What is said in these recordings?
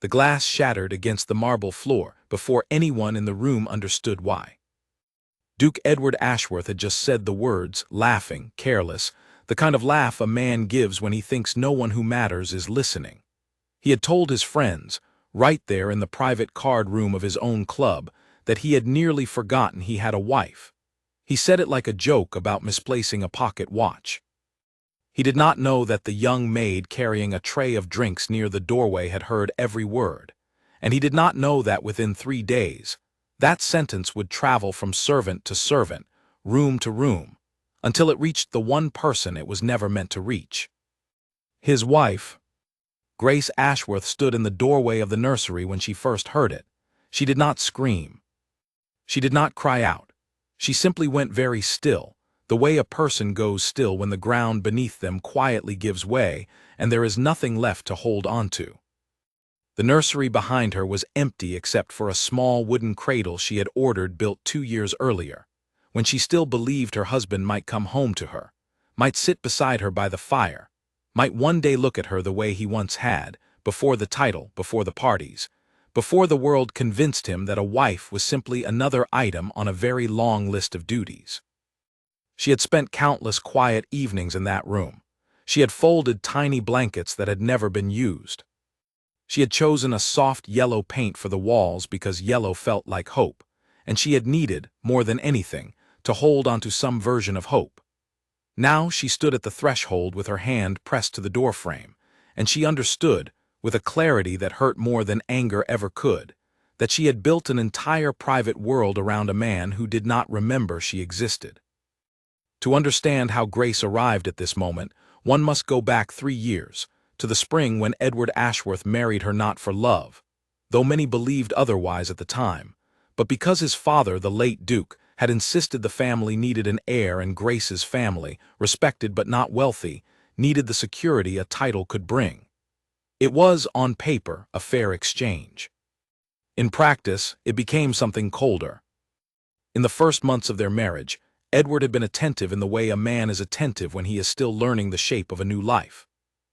The glass shattered against the marble floor before anyone in the room understood why. Duke Edward Ashworth had just said the words, laughing, careless, the kind of laugh a man gives when he thinks no one who matters is listening. He had told his friends, right there in the private card room of his own club, that he had nearly forgotten he had a wife. He said it like a joke about misplacing a pocket watch. He did not know that the young maid carrying a tray of drinks near the doorway had heard every word, and he did not know that within 3 days, that sentence would travel from servant to servant, room to room, until it reached the one person it was never meant to reach. His wife. Grace Ashworth stood in the doorway of the nursery when she first heard it. She did not scream. She did not cry out. She simply went very still, the way a person goes still when the ground beneath them quietly gives way and there is nothing left to hold onto. The nursery behind her was empty except for a small wooden cradle she had ordered built 2 years earlier, when she still believed her husband might come home to her, might sit beside her by the fire, might one day look at her the way he once had, before the title, before the parties, before the world convinced him that a wife was simply another item on a very long list of duties. She had spent countless quiet evenings in that room. She had folded tiny blankets that had never been used. She had chosen a soft yellow paint for the walls because yellow felt like hope, and she had needed, more than anything, to hold onto some version of hope. Now she stood at the threshold with her hand pressed to the doorframe, and she understood, with a clarity that hurt more than anger ever could, that she had built an entire private world around a man who did not remember she existed. To understand how Grace arrived at this moment, one must go back 3 years, to the spring when Edward Ashworth married her not for love, though many believed otherwise at the time, but because his father, the late Duke, had insisted the family needed an heir and Grace's family, respected but not wealthy, needed the security a title could bring. It was, on paper, a fair exchange. In practice, it became something colder. In the first months of their marriage, Edward had been attentive in the way a man is attentive when he is still learning the shape of a new life.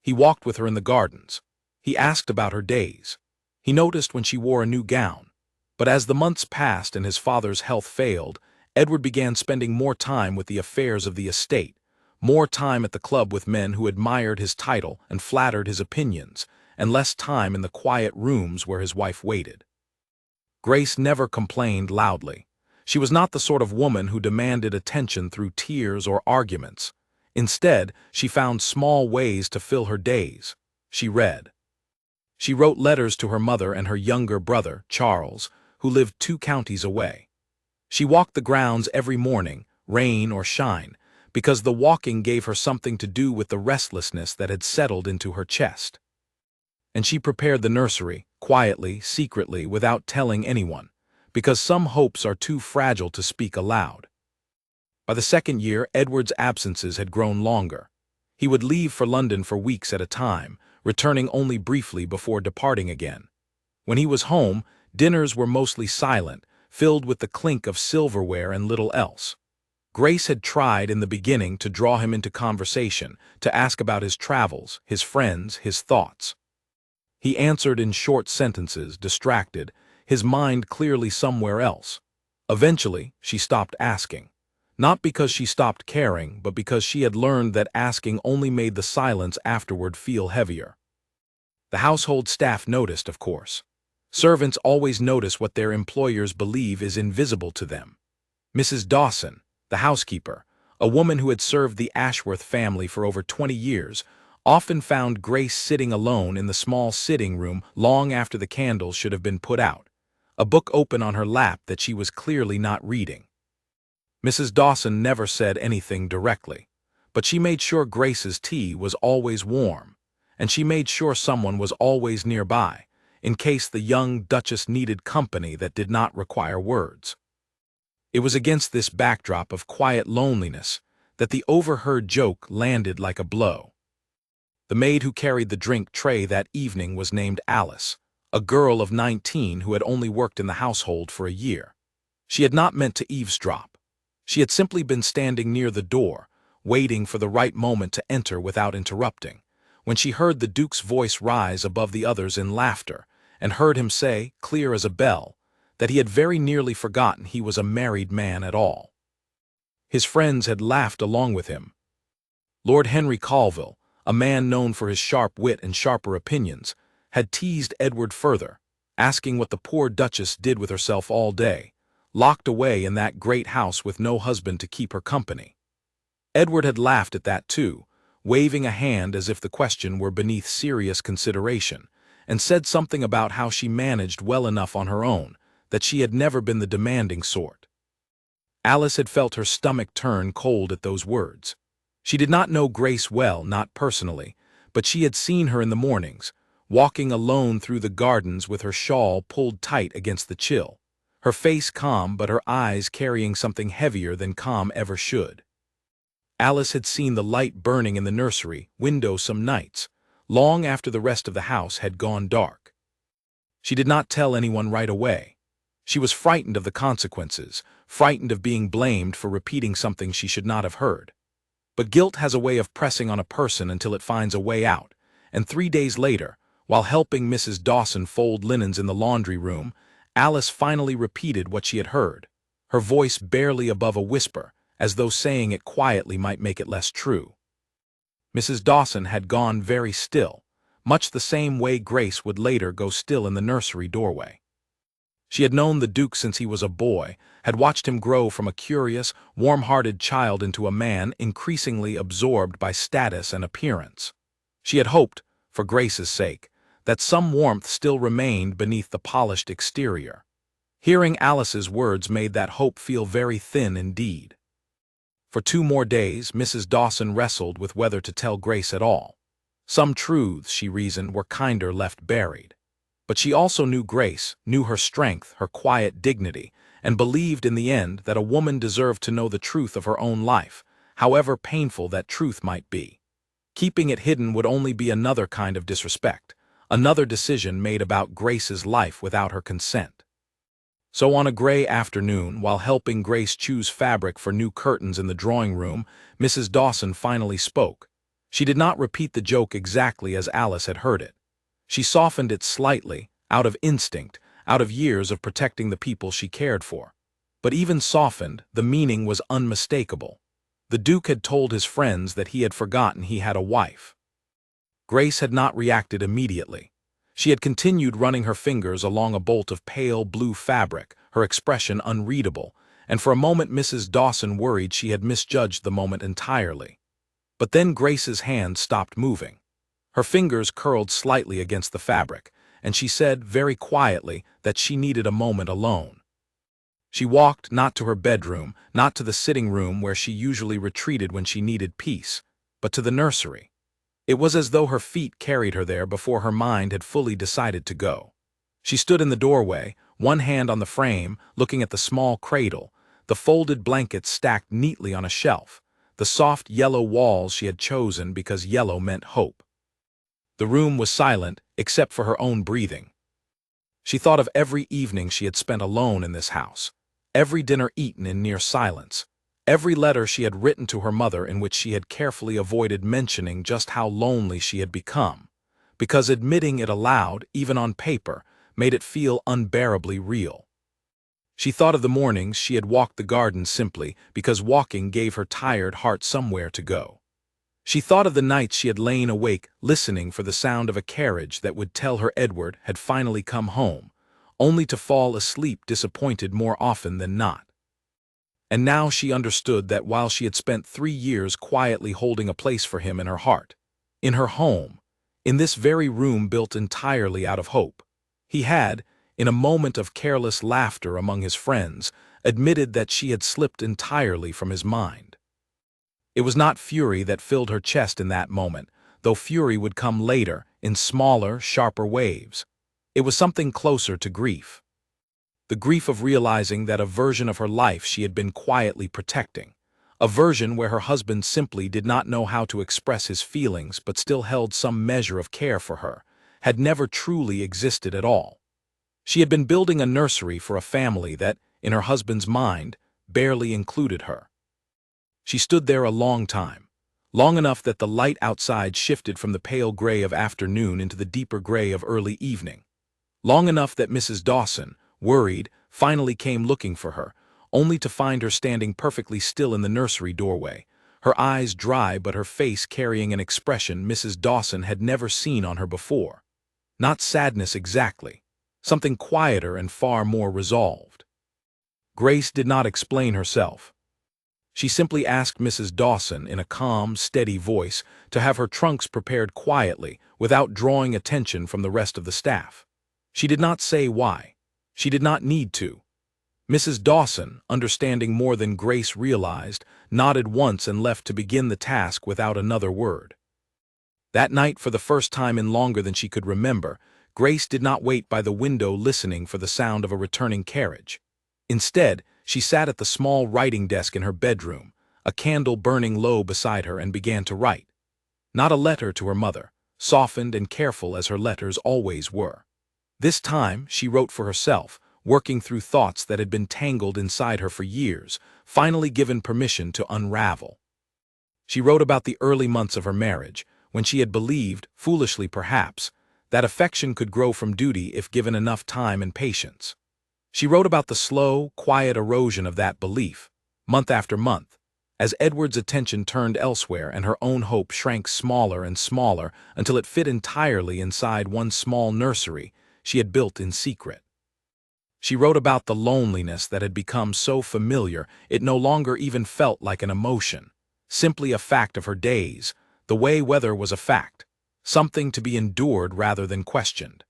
He walked with her in the gardens. He asked about her days. He noticed when she wore a new gown. But as the months passed and his father's health failed, Edward began spending more time with the affairs of the estate, more time at the club with men who admired his title and flattered his opinions, and less time in the quiet rooms where his wife waited. Grace never complained loudly. She was not the sort of woman who demanded attention through tears or arguments. Instead, she found small ways to fill her days. She read. She wrote letters to her mother and her younger brother, Charles, who lived 2 counties away. She walked the grounds every morning, rain or shine, because the walking gave her something to do with the restlessness that had settled into her chest. And she prepared the nursery, quietly, secretly, without telling anyone, because some hopes are too fragile to speak aloud. By the 2nd year, Edward's absences had grown longer. He would leave for London for weeks at a time, returning only briefly before departing again. When he was home, dinners were mostly silent, filled with the clink of silverware and little else. Grace had tried in the beginning to draw him into conversation, to ask about his travels, his friends, his thoughts. He answered in short sentences, distracted, his mind clearly somewhere else. Eventually, she stopped asking. Not because she stopped caring, but because she had learned that asking only made the silence afterward feel heavier. The household staff noticed, of course. Servants always notice what their employers believe is invisible to them. Mrs. Dawson, the housekeeper, a woman who had served the Ashworth family for over 20 years, often found Grace sitting alone in the small sitting room long after the candles should have been put out, a book open on her lap that she was clearly not reading. Mrs. Dawson never said anything directly, but she made sure Grace's tea was always warm, and she made sure someone was always nearby, in case the young Duchess needed company that did not require words. It was against this backdrop of quiet loneliness that the overheard joke landed like a blow. The maid who carried the drink tray that evening was named Alice, a girl of 19 who had only worked in the household for a year. She had not meant to eavesdrop. She had simply been standing near the door, waiting for the right moment to enter without interrupting, when she heard the Duke's voice rise above the others in laughter, and heard him say, clear as a bell, that he had very nearly forgotten he was a married man at all. His friends had laughed along with him. Lord Henry Colville, a man known for his sharp wit and sharper opinions, had teased Edward further, asking what the poor Duchess did with herself all day, locked away in that great house with no husband to keep her company. Edward had laughed at that too, waving a hand as if the question were beneath serious consideration, and said something about how she managed well enough on her own, that she had never been the demanding sort. Alice had felt her stomach turn cold at those words. She did not know Grace well, not personally, but she had seen her in the mornings, walking alone through the gardens with her shawl pulled tight against the chill, her face calm but her eyes carrying something heavier than calm ever should. Alice had seen the light burning in the nursery window some nights, long after the rest of the house had gone dark. She did not tell anyone right away. She was frightened of the consequences, frightened of being blamed for repeating something she should not have heard. But guilt has a way of pressing on a person until it finds a way out, and 3 days later, while helping Mrs. Dawson fold linens in the laundry room, Alice finally repeated what she had heard, her voice barely above a whisper, as though saying it quietly might make it less true. Mrs. Dawson had gone very still, much the same way Grace would later go still in the nursery doorway. She had known the Duke since he was a boy, had watched him grow from a curious, warm-hearted child into a man increasingly absorbed by status and appearance. She had hoped, for Grace's sake, that some warmth still remained beneath the polished exterior. Hearing Alice's words made that hope feel very thin indeed. For 2 more days, Mrs. Dawson wrestled with whether to tell Grace at all. Some truths, she reasoned, were kinder left buried. But she also knew Grace, knew her strength, her quiet dignity, and believed in the end that a woman deserved to know the truth of her own life, however painful that truth might be. Keeping it hidden would only be another kind of disrespect, another decision made about Grace's life without her consent. So on a gray afternoon, while helping Grace choose fabric for new curtains in the drawing room, Mrs. Dawson finally spoke. She did not repeat the joke exactly as Alice had heard it. She softened it slightly, out of instinct, out of years of protecting the people she cared for. But even softened, the meaning was unmistakable. The Duke had told his friends that he had forgotten he had a wife. Grace had not reacted immediately. She had continued running her fingers along a bolt of pale blue fabric, her expression unreadable, and for a moment Mrs. Dawson worried she had misjudged the moment entirely. But then Grace's hand stopped moving. Her fingers curled slightly against the fabric, and she said very quietly that she needed a moment alone. She walked not to her bedroom, not to the sitting room where she usually retreated when she needed peace, but to the nursery. It was as though her feet carried her there before her mind had fully decided to go. She stood in the doorway, one hand on the frame, looking at the small cradle, the folded blankets stacked neatly on a shelf, the soft yellow walls she had chosen because yellow meant hope. The room was silent, except for her own breathing. She thought of every evening she had spent alone in this house, every dinner eaten in near silence, every letter she had written to her mother in which she had carefully avoided mentioning just how lonely she had become, because admitting it aloud, even on paper, made it feel unbearably real. She thought of the mornings she had walked the garden simply because walking gave her tired heart somewhere to go. She thought of the nights she had lain awake listening for the sound of a carriage that would tell her Edward had finally come home, only to fall asleep disappointed more often than not. And now she understood that while she had spent 3 years quietly holding a place for him in her heart, in her home, in this very room built entirely out of hope, he had, in a moment of careless laughter among his friends, admitted that she had slipped entirely from his mind. It was not fury that filled her chest in that moment, though fury would come later, in smaller, sharper waves. It was something closer to grief. The grief of realizing that a version of her life she had been quietly protecting, a version where her husband simply did not know how to express his feelings but still held some measure of care for her, had never truly existed at all. She had been building a nursery for a family that, in her husband's mind, barely included her. She stood there a long time, long enough that the light outside shifted from the pale gray of afternoon into the deeper gray of early evening. Long enough that Mrs. Dawson, worried, finally came looking for her, only to find her standing perfectly still in the nursery doorway, her eyes dry but her face carrying an expression Mrs. Dawson had never seen on her before. Not sadness exactly, something quieter and far more resolved. Grace did not explain herself. She simply asked Mrs. Dawson in a calm, steady voice to have her trunks prepared quietly without drawing attention from the rest of the staff. She did not say why. She did not need to. Mrs. Dawson, understanding more than Grace realized, nodded once and left to begin the task without another word. That night, for the first time in longer than she could remember, Grace did not wait by the window listening for the sound of a returning carriage. Instead, she sat at the small writing desk in her bedroom, a candle burning low beside her, and began to write. Not a letter to her mother, softened and careful as her letters always were. This time, she wrote for herself, working through thoughts that had been tangled inside her for years, finally given permission to unravel. She wrote about the early months of her marriage, when she had believed, foolishly perhaps, that affection could grow from duty if given enough time and patience. She wrote about the slow, quiet erosion of that belief, month after month, as Edward's attention turned elsewhere and her own hope shrank smaller and smaller until it fit entirely inside one small nursery she had built in secret. She wrote about the loneliness that had become so familiar it no longer even felt like an emotion, simply a fact of her days, the way weather was a fact, something to be endured rather than questioned.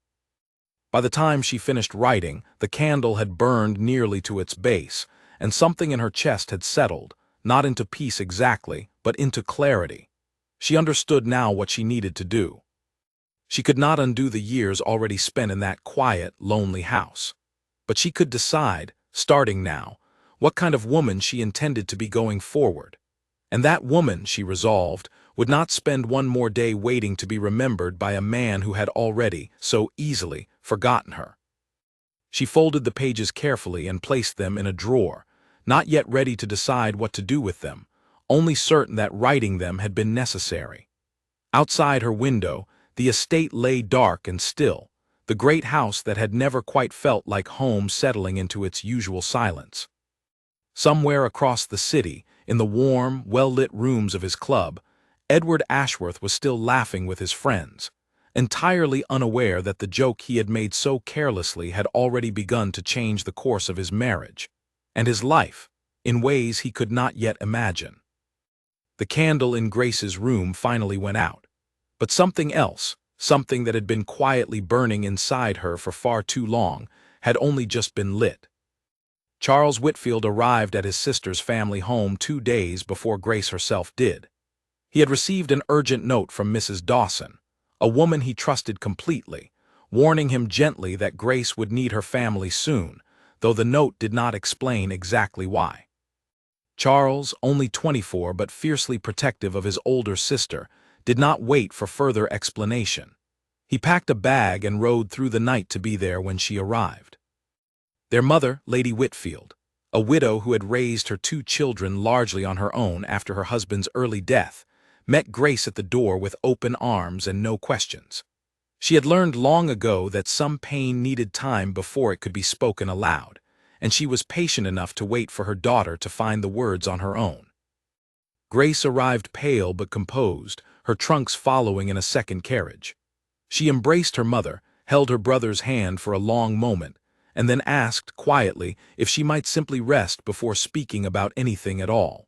By the time she finished writing, the candle had burned nearly to its base, and something in her chest had settled, not into peace exactly, but into clarity. She understood now what she needed to do. She could not undo the years already spent in that quiet, lonely house. But she could decide, starting now, what kind of woman she intended to be going forward. And that woman, she resolved, would not spend one more day waiting to be remembered by a man who had already, so easily, forgotten her. She folded the pages carefully and placed them in a drawer, not yet ready to decide what to do with them, only certain that writing them had been necessary. Outside her window, the estate lay dark and still, the great house that had never quite felt like home settling into its usual silence. Somewhere across the city, in the warm, well-lit rooms of his club, Edward Ashworth was still laughing with his friends, entirely unaware that the joke he had made so carelessly had already begun to change the course of his marriage, and his life, in ways he could not yet imagine. The candle in Grace's room finally went out, but something else, something that had been quietly burning inside her for far too long, had only just been lit. Charles Whitfield arrived at his sister's family home 2 days before Grace herself did. He had received an urgent note from Mrs. Dawson, a woman he trusted completely, warning him gently that Grace would need her family soon, though the note did not explain exactly why. Charles, only 24 but fiercely protective of his older sister, did not wait for further explanation. He packed a bag and rode through the night to be there when she arrived. Their mother, Lady Whitfield, a widow who had raised her 2 children largely on her own after her husband's early death, met Grace at the door with open arms and no questions. She had learned long ago that some pain needed time before it could be spoken aloud, and she was patient enough to wait for her daughter to find the words on her own. Grace arrived pale but composed, her trunks following in a second carriage. She embraced her mother, held her brother's hand for a long moment, and then asked, quietly, if she might simply rest before speaking about anything at all.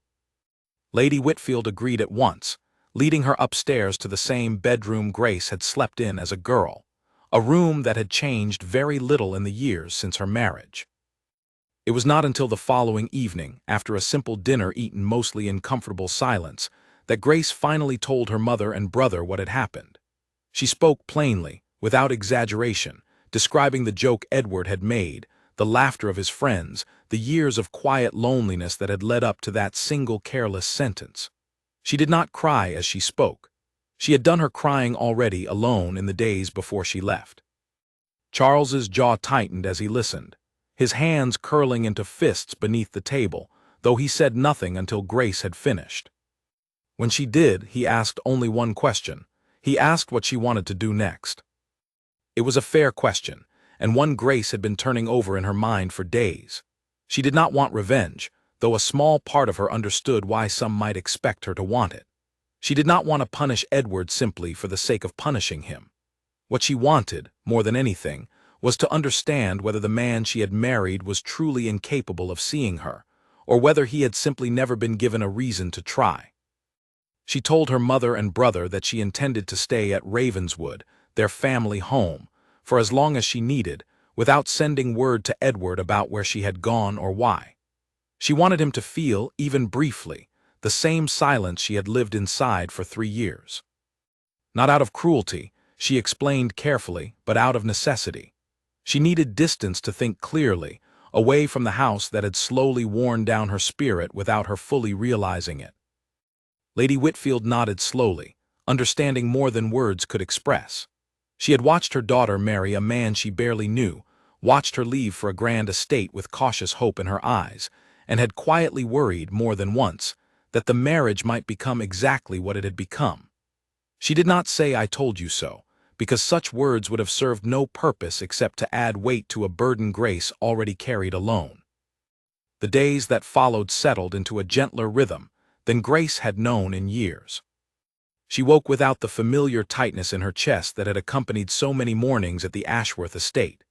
Lady Whitfield agreed at once, leading her upstairs to the same bedroom Grace had slept in as a girl, a room that had changed very little in the years since her marriage. It was not until the following evening, after a simple dinner eaten mostly in comfortable silence, that Grace finally told her mother and brother what had happened. She spoke plainly, without exaggeration, describing the joke Edward had made, the laughter of his friends, the years of quiet loneliness that had led up to that single careless sentence. She did not cry as she spoke. She had done her crying already alone in the days before she left. Charles's jaw tightened as he listened, his hands curling into fists beneath the table, though he said nothing until Grace had finished. When she did, he asked only one question. He asked what she wanted to do next. It was a fair question, and one Grace had been turning over in her mind for days. She did not want revenge, though a small part of her understood why some might expect her to want it. She did not want to punish Edward simply for the sake of punishing him. What she wanted, more than anything, was to understand whether the man she had married was truly incapable of seeing her, or whether he had simply never been given a reason to try. She told her mother and brother that she intended to stay at Ravenswood, their family home, for as long as she needed, without sending word to Edward about where she had gone or why. She wanted him to feel, even briefly, the same silence she had lived inside for 3 years. Not out of cruelty, she explained carefully, but out of necessity. She needed distance to think clearly, away from the house that had slowly worn down her spirit without her fully realizing it. Lady Whitfield nodded slowly, understanding more than words could express. She had watched her daughter marry a man she barely knew, watched her leave for a grand estate with cautious hope in her eyes, and had quietly worried more than once that the marriage might become exactly what it had become. She did not say "I told you so," because such words would have served no purpose except to add weight to a burden Grace already carried alone. The days that followed settled into a gentler rhythm than Grace had known in years. She woke without the familiar tightness in her chest that had accompanied so many mornings at the Ashworth estate.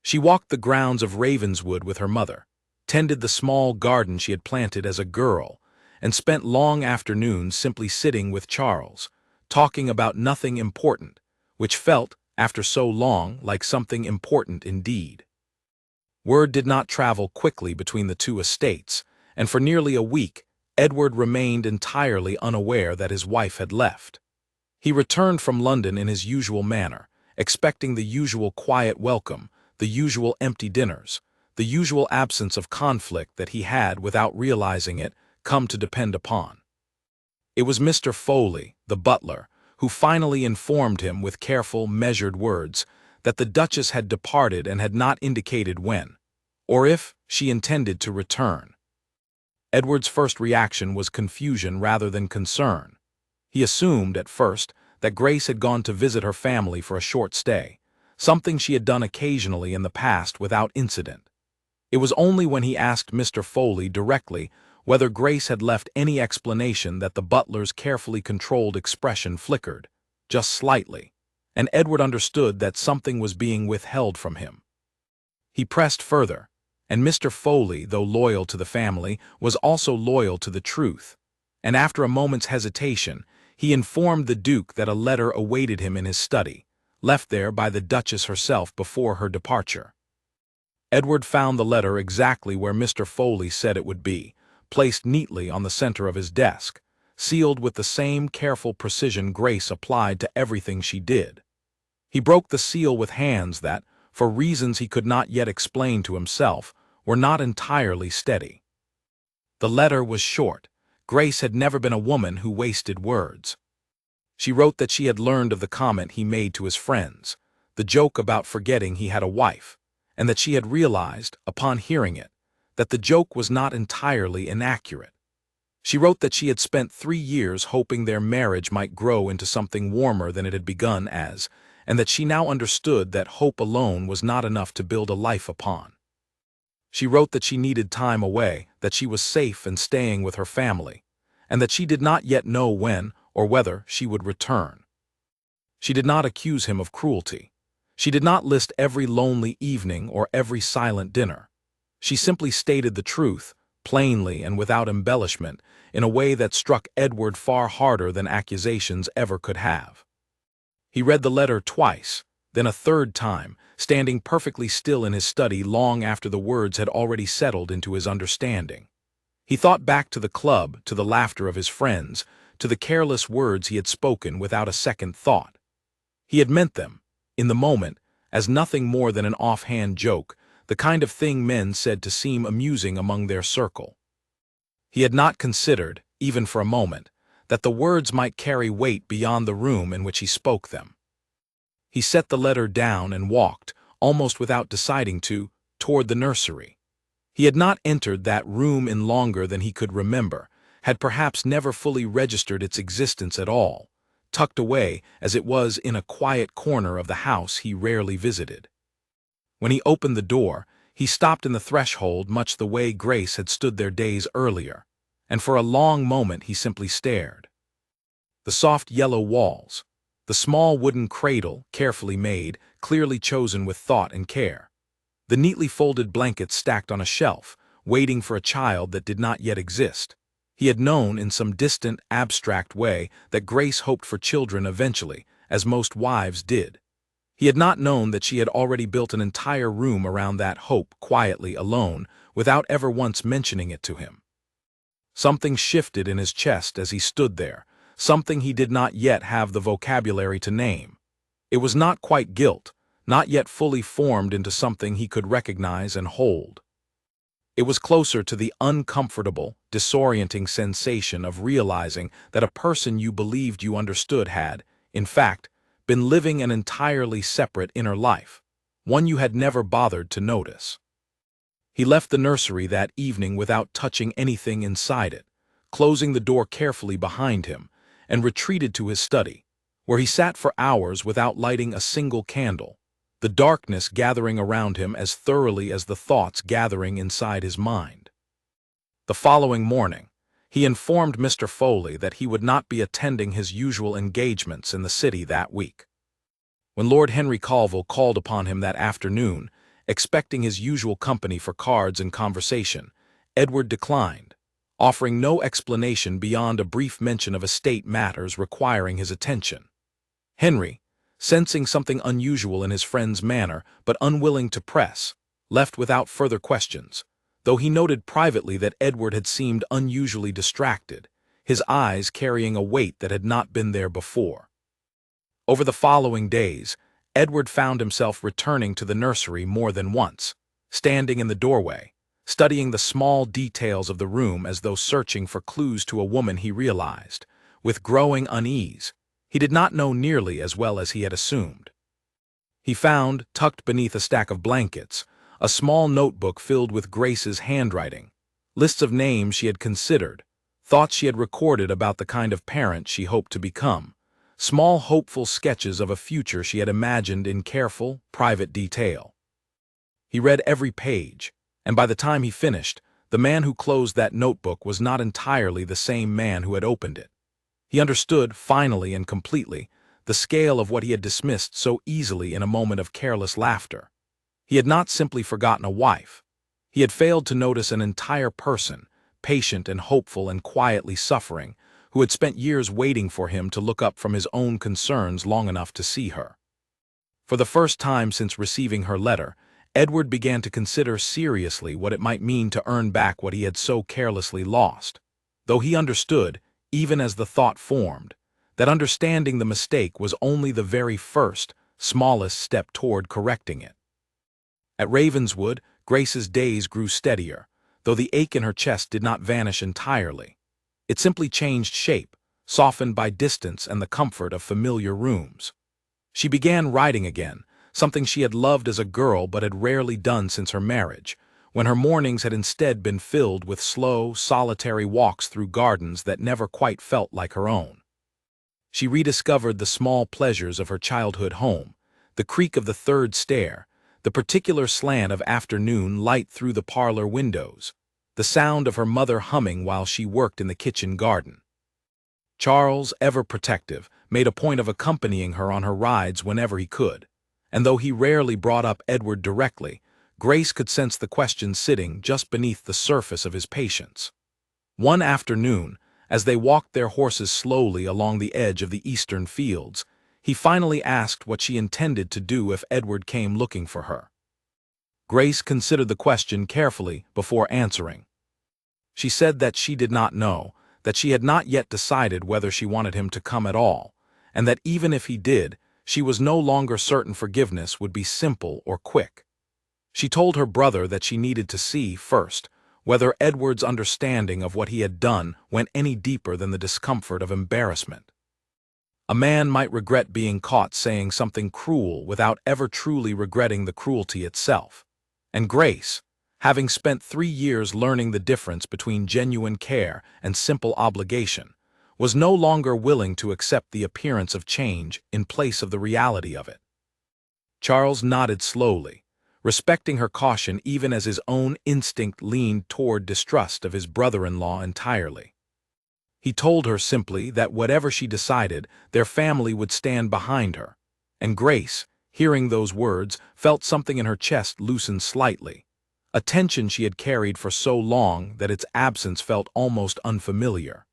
She walked the grounds of Ravenswood with her mother, tended the small garden she had planted as a girl, and spent long afternoons simply sitting with Charles, talking about nothing important, which felt, after so long, like something important indeed. Word did not travel quickly between the two estates, and for nearly a week Edward remained entirely unaware that his wife had left. He returned from London in his usual manner, expecting the usual quiet welcome, the usual empty dinners, the usual absence of conflict that he had, without realizing it, come to depend upon. It was Mr. Foley, the butler, who finally informed him with careful, measured words that the Duchess had departed and had not indicated when, or if, she intended to return. Edward's first reaction was confusion rather than concern. He assumed, at first, that Grace had gone to visit her family for a short stay, something she had done occasionally in the past without incident. It was only when he asked Mr. Foley directly whether Grace had left any explanation that the butler's carefully controlled expression flickered, just slightly, and Edward understood that something was being withheld from him. He pressed further, and Mr. Foley, though loyal to the family, was also loyal to the truth, and after a moment's hesitation, he informed the Duke that a letter awaited him in his study, left there by the Duchess herself before her departure. Edward found the letter exactly where Mr. Foley said it would be, placed neatly on the center of his desk, sealed with the same careful precision Grace applied to everything she did. He broke the seal with hands that, for reasons he could not yet explain to himself, were not entirely steady. The letter was short. Grace had never been a woman who wasted words. She wrote that she had learned of the comment he made to his friends, the joke about forgetting he had a wife, and that she had realized, upon hearing it, that the joke was not entirely inaccurate. She wrote that she had spent 3 years hoping their marriage might grow into something warmer than it had begun as, and that she now understood that hope alone was not enough to build a life upon. She wrote that she needed time away, that she was safe and staying with her family, and that she did not yet know when or whether she would return. She did not accuse him of cruelty. She did not list every lonely evening or every silent dinner. She simply stated the truth, plainly and without embellishment, in a way that struck Edward far harder than accusations ever could have. He read the letter twice, then a third time, standing perfectly still in his study long after the words had already settled into his understanding. He thought back to the club, to the laughter of his friends, to the careless words he had spoken without a second thought. He had meant them, in the moment, as nothing more than an offhand joke, the kind of thing men said to seem amusing among their circle. He had not considered, even for a moment, that the words might carry weight beyond the room in which he spoke them. He set the letter down and walked, almost without deciding to, toward the nursery. He had not entered that room in longer than he could remember, had perhaps never fully registered its existence at all, tucked away as it was in a quiet corner of the house he rarely visited. When he opened the door, he stopped in the threshold much the way Grace had stood there days earlier, and for a long moment he simply stared. The soft yellow walls, the small wooden cradle, carefully made, clearly chosen with thought and care, the neatly folded blankets stacked on a shelf, waiting for a child that did not yet exist. He had known in some distant, abstract way that Grace hoped for children eventually, as most wives did. He had not known that she had already built an entire room around that hope quietly alone, without ever once mentioning it to him. Something shifted in his chest as he stood there, something he did not yet have the vocabulary to name. It was not quite guilt, not yet fully formed into something he could recognize and hold. It was closer to the uncomfortable, disorienting sensation of realizing that a person you believed you understood had, in fact, been living an entirely separate inner life, one you had never bothered to notice. He left the nursery that evening without touching anything inside it, closing the door carefully behind him, and retreated to his study, where he sat for hours without lighting a single candle, the darkness gathering around him as thoroughly as the thoughts gathering inside his mind. The following morning, he informed Mr. Foley that he would not be attending his usual engagements in the city that week. When Lord Henry Colville called upon him that afternoon, expecting his usual company for cards and conversation, Edward declined, offering no explanation beyond a brief mention of estate matters requiring his attention. Henry, sensing something unusual in his friend's manner but unwilling to press, left without further questions, though he noted privately that Edward had seemed unusually distracted, his eyes carrying a weight that had not been there before. Over the following days, Edward found himself returning to the nursery more than once, standing in the doorway, studying the small details of the room as though searching for clues to a woman he realized, with growing unease, he did not know nearly as well as he had assumed. He found, tucked beneath a stack of blankets, a small notebook filled with Grace's handwriting, lists of names she had considered, thoughts she had recorded about the kind of parent she hoped to become, small hopeful sketches of a future she had imagined in careful, private detail. He read every page, and by the time he finished, the man who closed that notebook was not entirely the same man who had opened it. He understood, finally and completely, the scale of what he had dismissed so easily in a moment of careless laughter. He had not simply forgotten a wife. He had failed to notice an entire person, patient and hopeful and quietly suffering, who had spent years waiting for him to look up from his own concerns long enough to see her. For the first time since receiving her letter, Edward began to consider seriously what it might mean to earn back what he had so carelessly lost, though he understood, even as the thought formed, that understanding the mistake was only the very first, smallest step toward correcting it. At Ravenswood, Grace's days grew steadier, though the ache in her chest did not vanish entirely. It simply changed shape, softened by distance and the comfort of familiar rooms. She began writing again, something she had loved as a girl but had rarely done since her marriage, when her mornings had instead been filled with slow, solitary walks through gardens that never quite felt like her own. She rediscovered the small pleasures of her childhood home, the creak of the third stair, the particular slant of afternoon light through the parlor windows, the sound of her mother humming while she worked in the kitchen garden. Charles, ever protective, made a point of accompanying her on her rides whenever he could, and though he rarely brought up Edward directly, Grace could sense the question sitting just beneath the surface of his patience. One afternoon, as they walked their horses slowly along the edge of the eastern fields, he finally asked what she intended to do if Edward came looking for her. Grace considered the question carefully before answering. She said that she did not know, that she had not yet decided whether she wanted him to come at all, and that even if he did, she was no longer certain forgiveness would be simple or quick. She told her brother that she needed to see, first, whether Edward's understanding of what he had done went any deeper than the discomfort of embarrassment. A man might regret being caught saying something cruel without ever truly regretting the cruelty itself. And Grace, having spent 3 years learning the difference between genuine care and simple obligation, was no longer willing to accept the appearance of change in place of the reality of it. Charles nodded slowly, respecting her caution even as his own instinct leaned toward distrust of his brother-in-law entirely. He told her simply that whatever she decided, their family would stand behind her, and Grace, hearing those words, felt something in her chest loosen slightly, a tension she had carried for so long that its absence felt almost unfamiliar.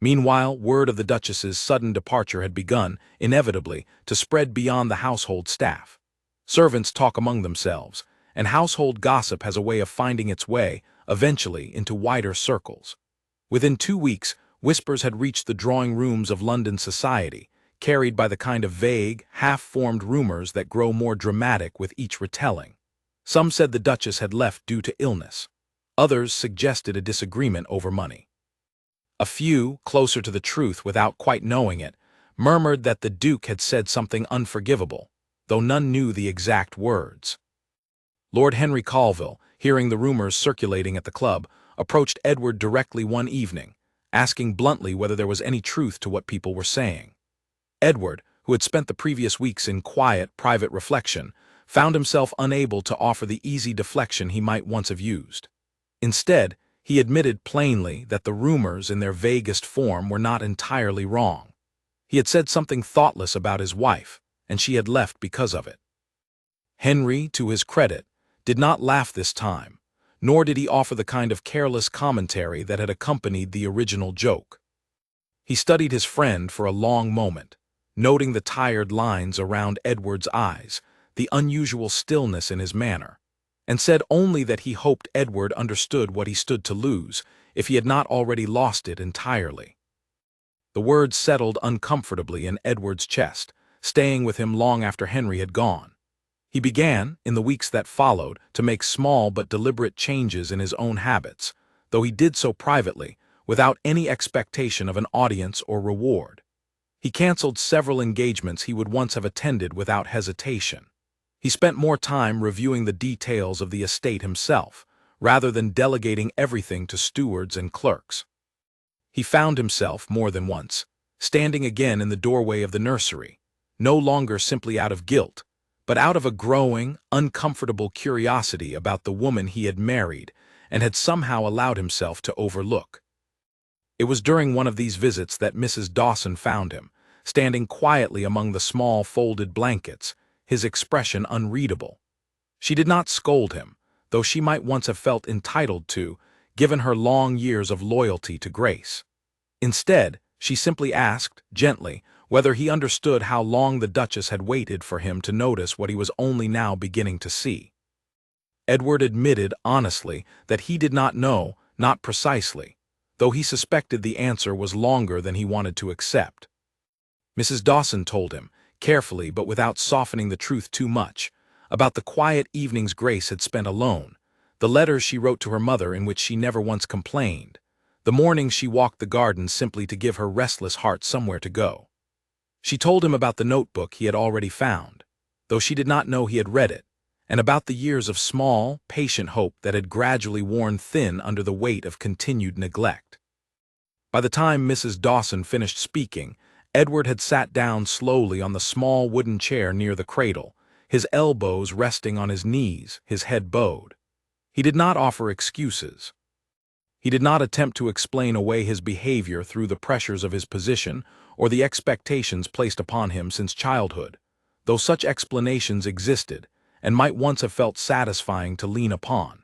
Meanwhile, word of the Duchess's sudden departure had begun, inevitably, to spread beyond the household staff. Servants talk among themselves, and household gossip has a way of finding its way, eventually, into wider circles. Within 2 weeks, whispers had reached the drawing rooms of London society, carried by the kind of vague, half-formed rumors that grow more dramatic with each retelling. Some said the Duchess had left due to illness. Others suggested a disagreement over money. A few, closer to the truth without quite knowing it, murmured that the Duke had said something unforgivable, though none knew the exact words. Lord Henry Colville, hearing the rumors circulating at the club, approached Edward directly one evening, asking bluntly whether there was any truth to what people were saying. Edward, who had spent the previous weeks in quiet, private reflection, found himself unable to offer the easy deflection he might once have used. Instead, he admitted plainly that the rumors in their vaguest form were not entirely wrong. He had said something thoughtless about his wife, and she had left because of it. Henry, to his credit, did not laugh this time, nor did he offer the kind of careless commentary that had accompanied the original joke. He studied his friend for a long moment, noting the tired lines around Edward's eyes, the unusual stillness in his manner, and said only that he hoped Edward understood what he stood to lose if he had not already lost it entirely. The words settled uncomfortably in Edward's chest, staying with him long after Henry had gone. He began, in the weeks that followed, to make small but deliberate changes in his own habits, though he did so privately, without any expectation of an audience or reward. He canceled several engagements he would once have attended without hesitation. He spent more time reviewing the details of the estate himself, rather than delegating everything to stewards and clerks. He found himself, more than once, standing again in the doorway of the nursery, no longer simply out of guilt, but out of a growing, uncomfortable curiosity about the woman he had married and had somehow allowed himself to overlook. It was during one of these visits that Mrs. Dawson found him, standing quietly among the small folded blankets, his expression unreadable. She did not scold him, though she might once have felt entitled to, given her long years of loyalty to Grace. Instead, she simply asked, gently, whether he understood how long the Duchess had waited for him to notice what he was only now beginning to see. Edward admitted honestly that he did not know, not precisely, though he suspected the answer was longer than he wanted to accept. Mrs. Dawson told him, carefully but without softening the truth too much, about the quiet evenings Grace had spent alone, the letters she wrote to her mother in which she never once complained, the mornings she walked the garden simply to give her restless heart somewhere to go. She told him about the notebook he had already found, though she did not know he had read it, and about the years of small, patient hope that had gradually worn thin under the weight of continued neglect. By the time Mrs. Dawson finished speaking, Edward had sat down slowly on the small wooden chair near the cradle, his elbows resting on his knees, his head bowed. He did not offer excuses. He did not attempt to explain away his behavior through the pressures of his position or the expectations placed upon him since childhood, though such explanations existed and might once have felt satisfying to lean upon.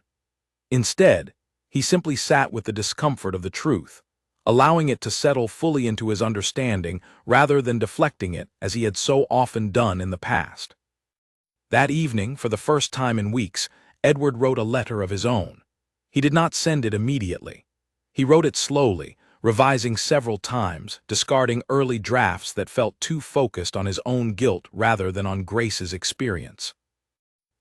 Instead, he simply sat with the discomfort of the truth, allowing it to settle fully into his understanding rather than deflecting it as he had so often done in the past. That evening, for the first time in weeks, Edward wrote a letter of his own. He did not send it immediately. He wrote it slowly, revising several times, discarding early drafts that felt too focused on his own guilt rather than on Grace's experience.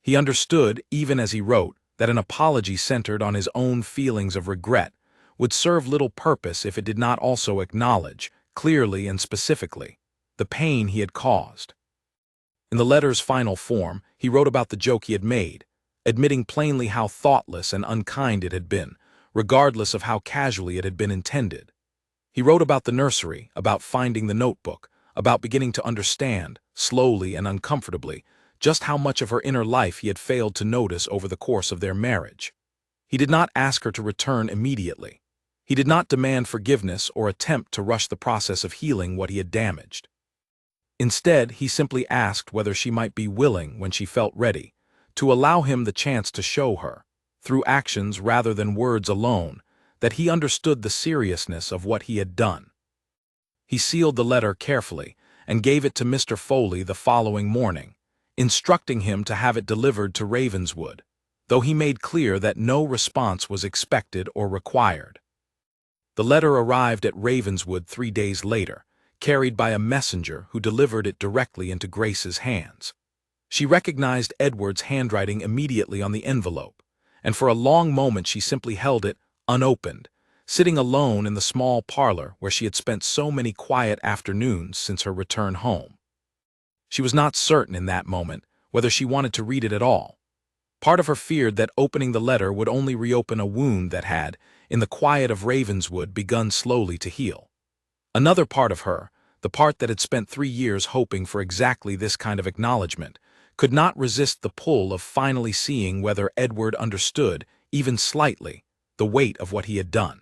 He understood, even as he wrote, that an apology centered on his own feelings of regret would serve little purpose if it did not also acknowledge, clearly and specifically, the pain he had caused. In the letter's final form, he wrote about the joke he had made, admitting plainly how thoughtless and unkind it had been, regardless of how casually it had been intended. He wrote about the nursery, about finding the notebook, about beginning to understand, slowly and uncomfortably, just how much of her inner life he had failed to notice over the course of their marriage. He did not ask her to return immediately. He did not demand forgiveness or attempt to rush the process of healing what he had damaged. Instead, he simply asked whether she might be willing, when she felt ready, to allow him the chance to show her, through actions rather than words alone, that he understood the seriousness of what he had done. He sealed the letter carefully and gave it to Mr. Foley the following morning, instructing him to have it delivered to Ravenswood, though he made clear that no response was expected or required. The letter arrived at Ravenswood 3 days later, carried by a messenger who delivered it directly into Grace's hands. She recognized Edward's handwriting immediately on the envelope, and for a long moment she simply held it, unopened, sitting alone in the small parlor where she had spent so many quiet afternoons since her return home. She was not certain in that moment whether she wanted to read it at all. Part of her feared that opening the letter would only reopen a wound that had, in the quiet of Ravenswood, begun slowly to heal. Another part of her, the part that had spent 3 years hoping for exactly this kind of acknowledgement, could not resist the pull of finally seeing whether Edward understood, even slightly, the weight of what he had done.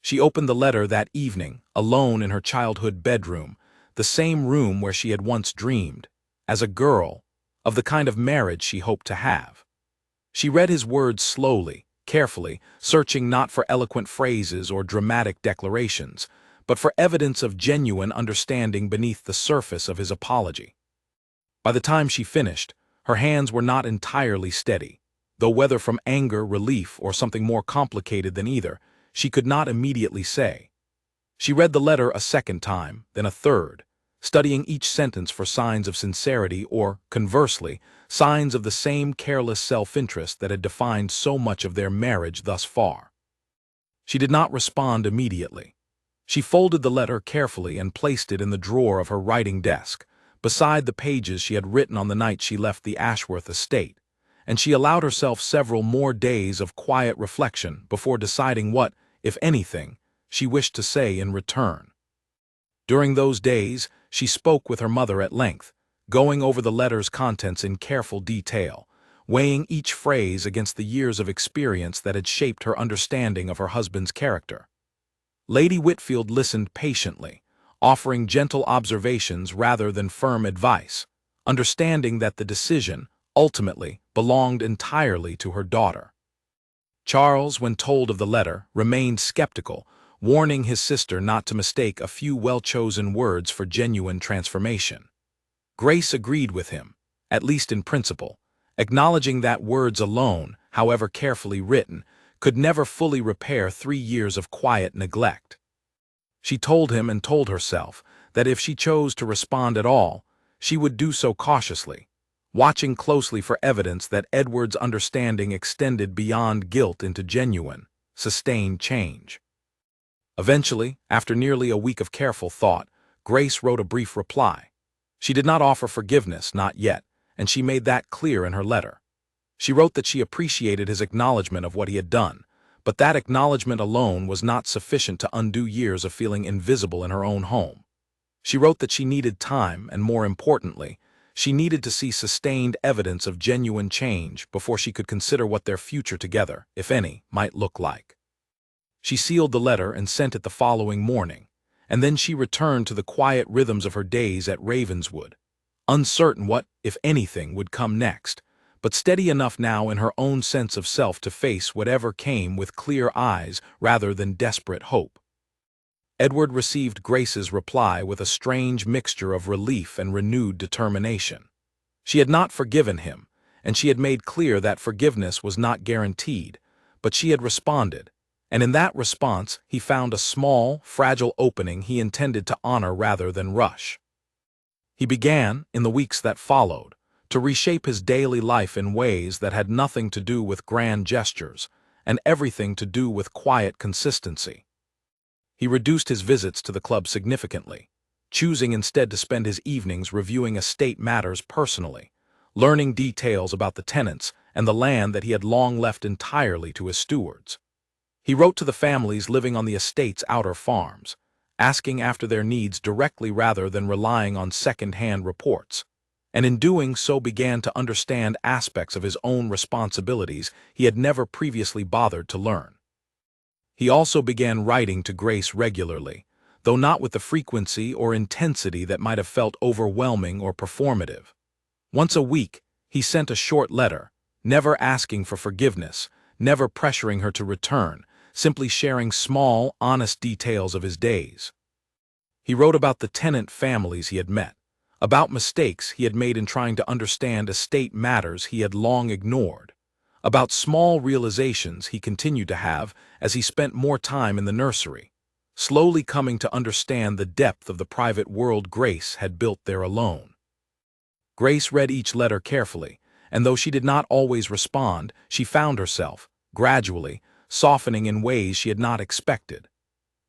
She opened the letter that evening, alone in her childhood bedroom, the same room where she had once dreamed, as a girl, of the kind of marriage she hoped to have. She read his words slowly, carefully, searching not for eloquent phrases or dramatic declarations, but for evidence of genuine understanding beneath the surface of his apology. By the time she finished, her hands were not entirely steady, though whether from anger, relief, or something more complicated than either, she could not immediately say. She read the letter a second time, then a third, studying each sentence for signs of sincerity or, conversely, signs of the same careless self-interest that had defined so much of their marriage thus far. She did not respond immediately. She folded the letter carefully and placed it in the drawer of her writing desk, beside the pages she had written on the night she left the Ashworth estate, and she allowed herself several more days of quiet reflection before deciding what, if anything, she wished to say in return. During those days, she spoke with her mother at length, going over the letter's contents in careful detail, weighing each phrase against the years of experience that had shaped her understanding of her husband's character. Lady Whitfield listened patiently, offering gentle observations rather than firm advice, understanding that the decision, ultimately, belonged entirely to her daughter. Charles, when told of the letter, remained skeptical, warning his sister not to mistake a few well-chosen words for genuine transformation. Grace agreed with him, at least in principle, acknowledging that words alone, however carefully written, could never fully repair 3 years of quiet neglect. She told him and told herself that if she chose to respond at all, she would do so cautiously, watching closely for evidence that Edward's understanding extended beyond guilt into genuine, sustained change. Eventually, after nearly a week of careful thought, Grace wrote a brief reply. She did not offer forgiveness, not yet, and she made that clear in her letter. She wrote that she appreciated his acknowledgement of what he had done, but that acknowledgement alone was not sufficient to undo years of feeling invisible in her own home. She wrote that she needed time, and more importantly, she needed to see sustained evidence of genuine change before she could consider what their future together, if any, might look like. She sealed the letter and sent it the following morning, and then she returned to the quiet rhythms of her days at Ravenswood, uncertain what, if anything, would come next, but steady enough now in her own sense of self to face whatever came with clear eyes rather than desperate hope. Edward received Grace's reply with a strange mixture of relief and renewed determination. She had not forgiven him, and she had made clear that forgiveness was not guaranteed, but she had responded, and in that response he found a small, fragile opening he intended to honor rather than rush. He began, in the weeks that followed, to reshape his daily life in ways that had nothing to do with grand gestures and everything to do with quiet consistency. He reduced his visits to the club significantly, choosing instead to spend his evenings reviewing estate matters personally, learning details about the tenants and the land that he had long left entirely to his stewards. He wrote to the families living on the estate's outer farms, asking after their needs directly rather than relying on second-hand reports, and in doing so began to understand aspects of his own responsibilities he had never previously bothered to learn. He also began writing to Grace regularly, though not with the frequency or intensity that might have felt overwhelming or performative. Once a week, he sent a short letter, never asking for forgiveness, never pressuring her to return, simply sharing small, honest details of his days. He wrote about the tenant families he had met, about mistakes he had made in trying to understand estate matters he had long ignored, about small realizations he continued to have as he spent more time in the nursery, slowly coming to understand the depth of the private world Grace had built there alone. Grace read each letter carefully, and though she did not always respond, she found herself, gradually, softening in ways she had not expected.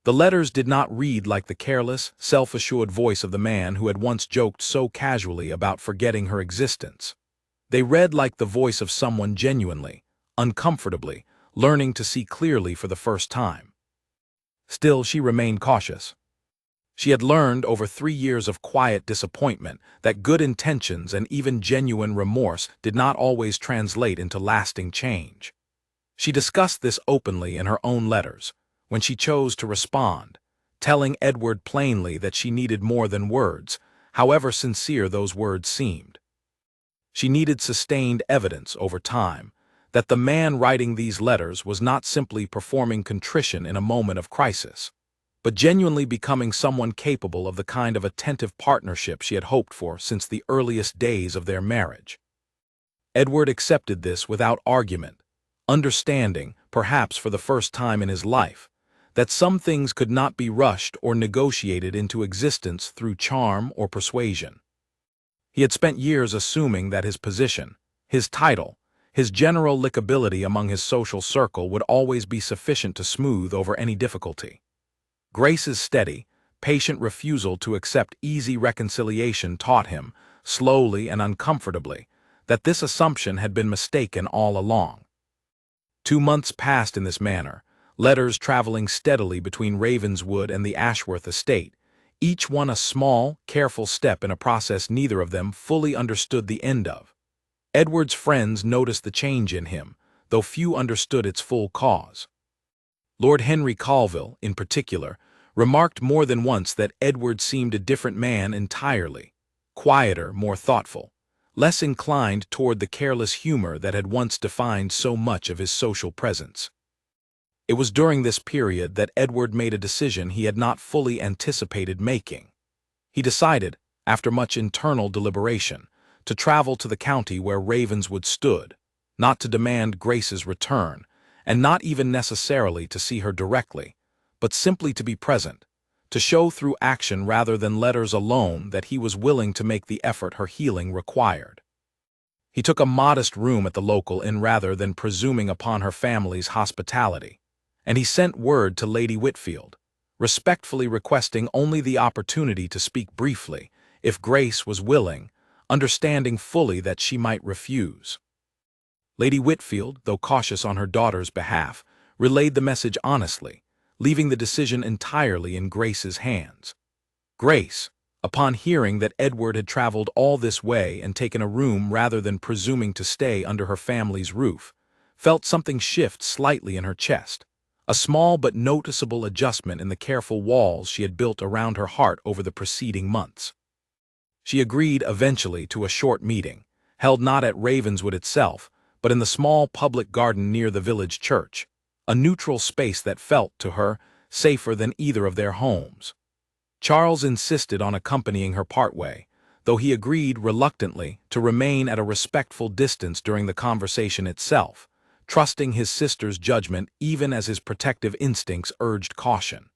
The letters did not read like the careless, self-assured voice of the man who had once joked so casually about forgetting her existence. They read like the voice of someone genuinely, uncomfortably, learning to see clearly for the first time. Still, she remained cautious. She had learned over 3 years of quiet disappointment that good intentions and even genuine remorse did not always translate into lasting change. She discussed this openly in her own letters, when she chose to respond, telling Edward plainly that she needed more than words, however sincere those words seemed. She needed sustained evidence over time that the man writing these letters was not simply performing contrition in a moment of crisis, but genuinely becoming someone capable of the kind of attentive partnership she had hoped for since the earliest days of their marriage. Edward accepted this without argument, understanding, perhaps for the first time in his life, that some things could not be rushed or negotiated into existence through charm or persuasion. He had spent years assuming that his position, his title, his general likability among his social circle would always be sufficient to smooth over any difficulty. Grace's steady, patient refusal to accept easy reconciliation taught him, slowly and uncomfortably, that this assumption had been mistaken all along. 2 months passed in this manner, letters traveling steadily between Ravenswood and the Ashworth estate, each one a small, careful step in a process neither of them fully understood the end of. Edward's friends noticed the change in him, though few understood its full cause. Lord Henry Colville, in particular, remarked more than once that Edward seemed a different man entirely, quieter, more thoughtful, less inclined toward the careless humor that had once defined so much of his social presence. It was during this period that Edward made a decision he had not fully anticipated making. He decided, after much internal deliberation, to travel to the county where Ravenswood stood, not to demand Grace's return, and not even necessarily to see her directly, but simply to be present, to show through action rather than letters alone that he was willing to make the effort her healing required. He took a modest room at the local inn rather than presuming upon her family's hospitality, and he sent word to Lady Whitfield, respectfully requesting only the opportunity to speak briefly, if Grace was willing, understanding fully that she might refuse. Lady Whitfield, though cautious on her daughter's behalf, relayed the message honestly, leaving the decision entirely in Grace's hands. Grace, upon hearing that Edward had traveled all this way and taken a room rather than presuming to stay under her family's roof, felt something shift slightly in her chest, a small but noticeable adjustment in the careful walls she had built around her heart over the preceding months. She agreed eventually to a short meeting, held not at Ravenswood itself, but in the small public garden near the village church, a neutral space that felt, to her, safer than either of their homes. Charles insisted on accompanying her partway, though he agreed reluctantly to remain at a respectful distance during the conversation itself, trusting his sister's judgment even as his protective instincts urged caution.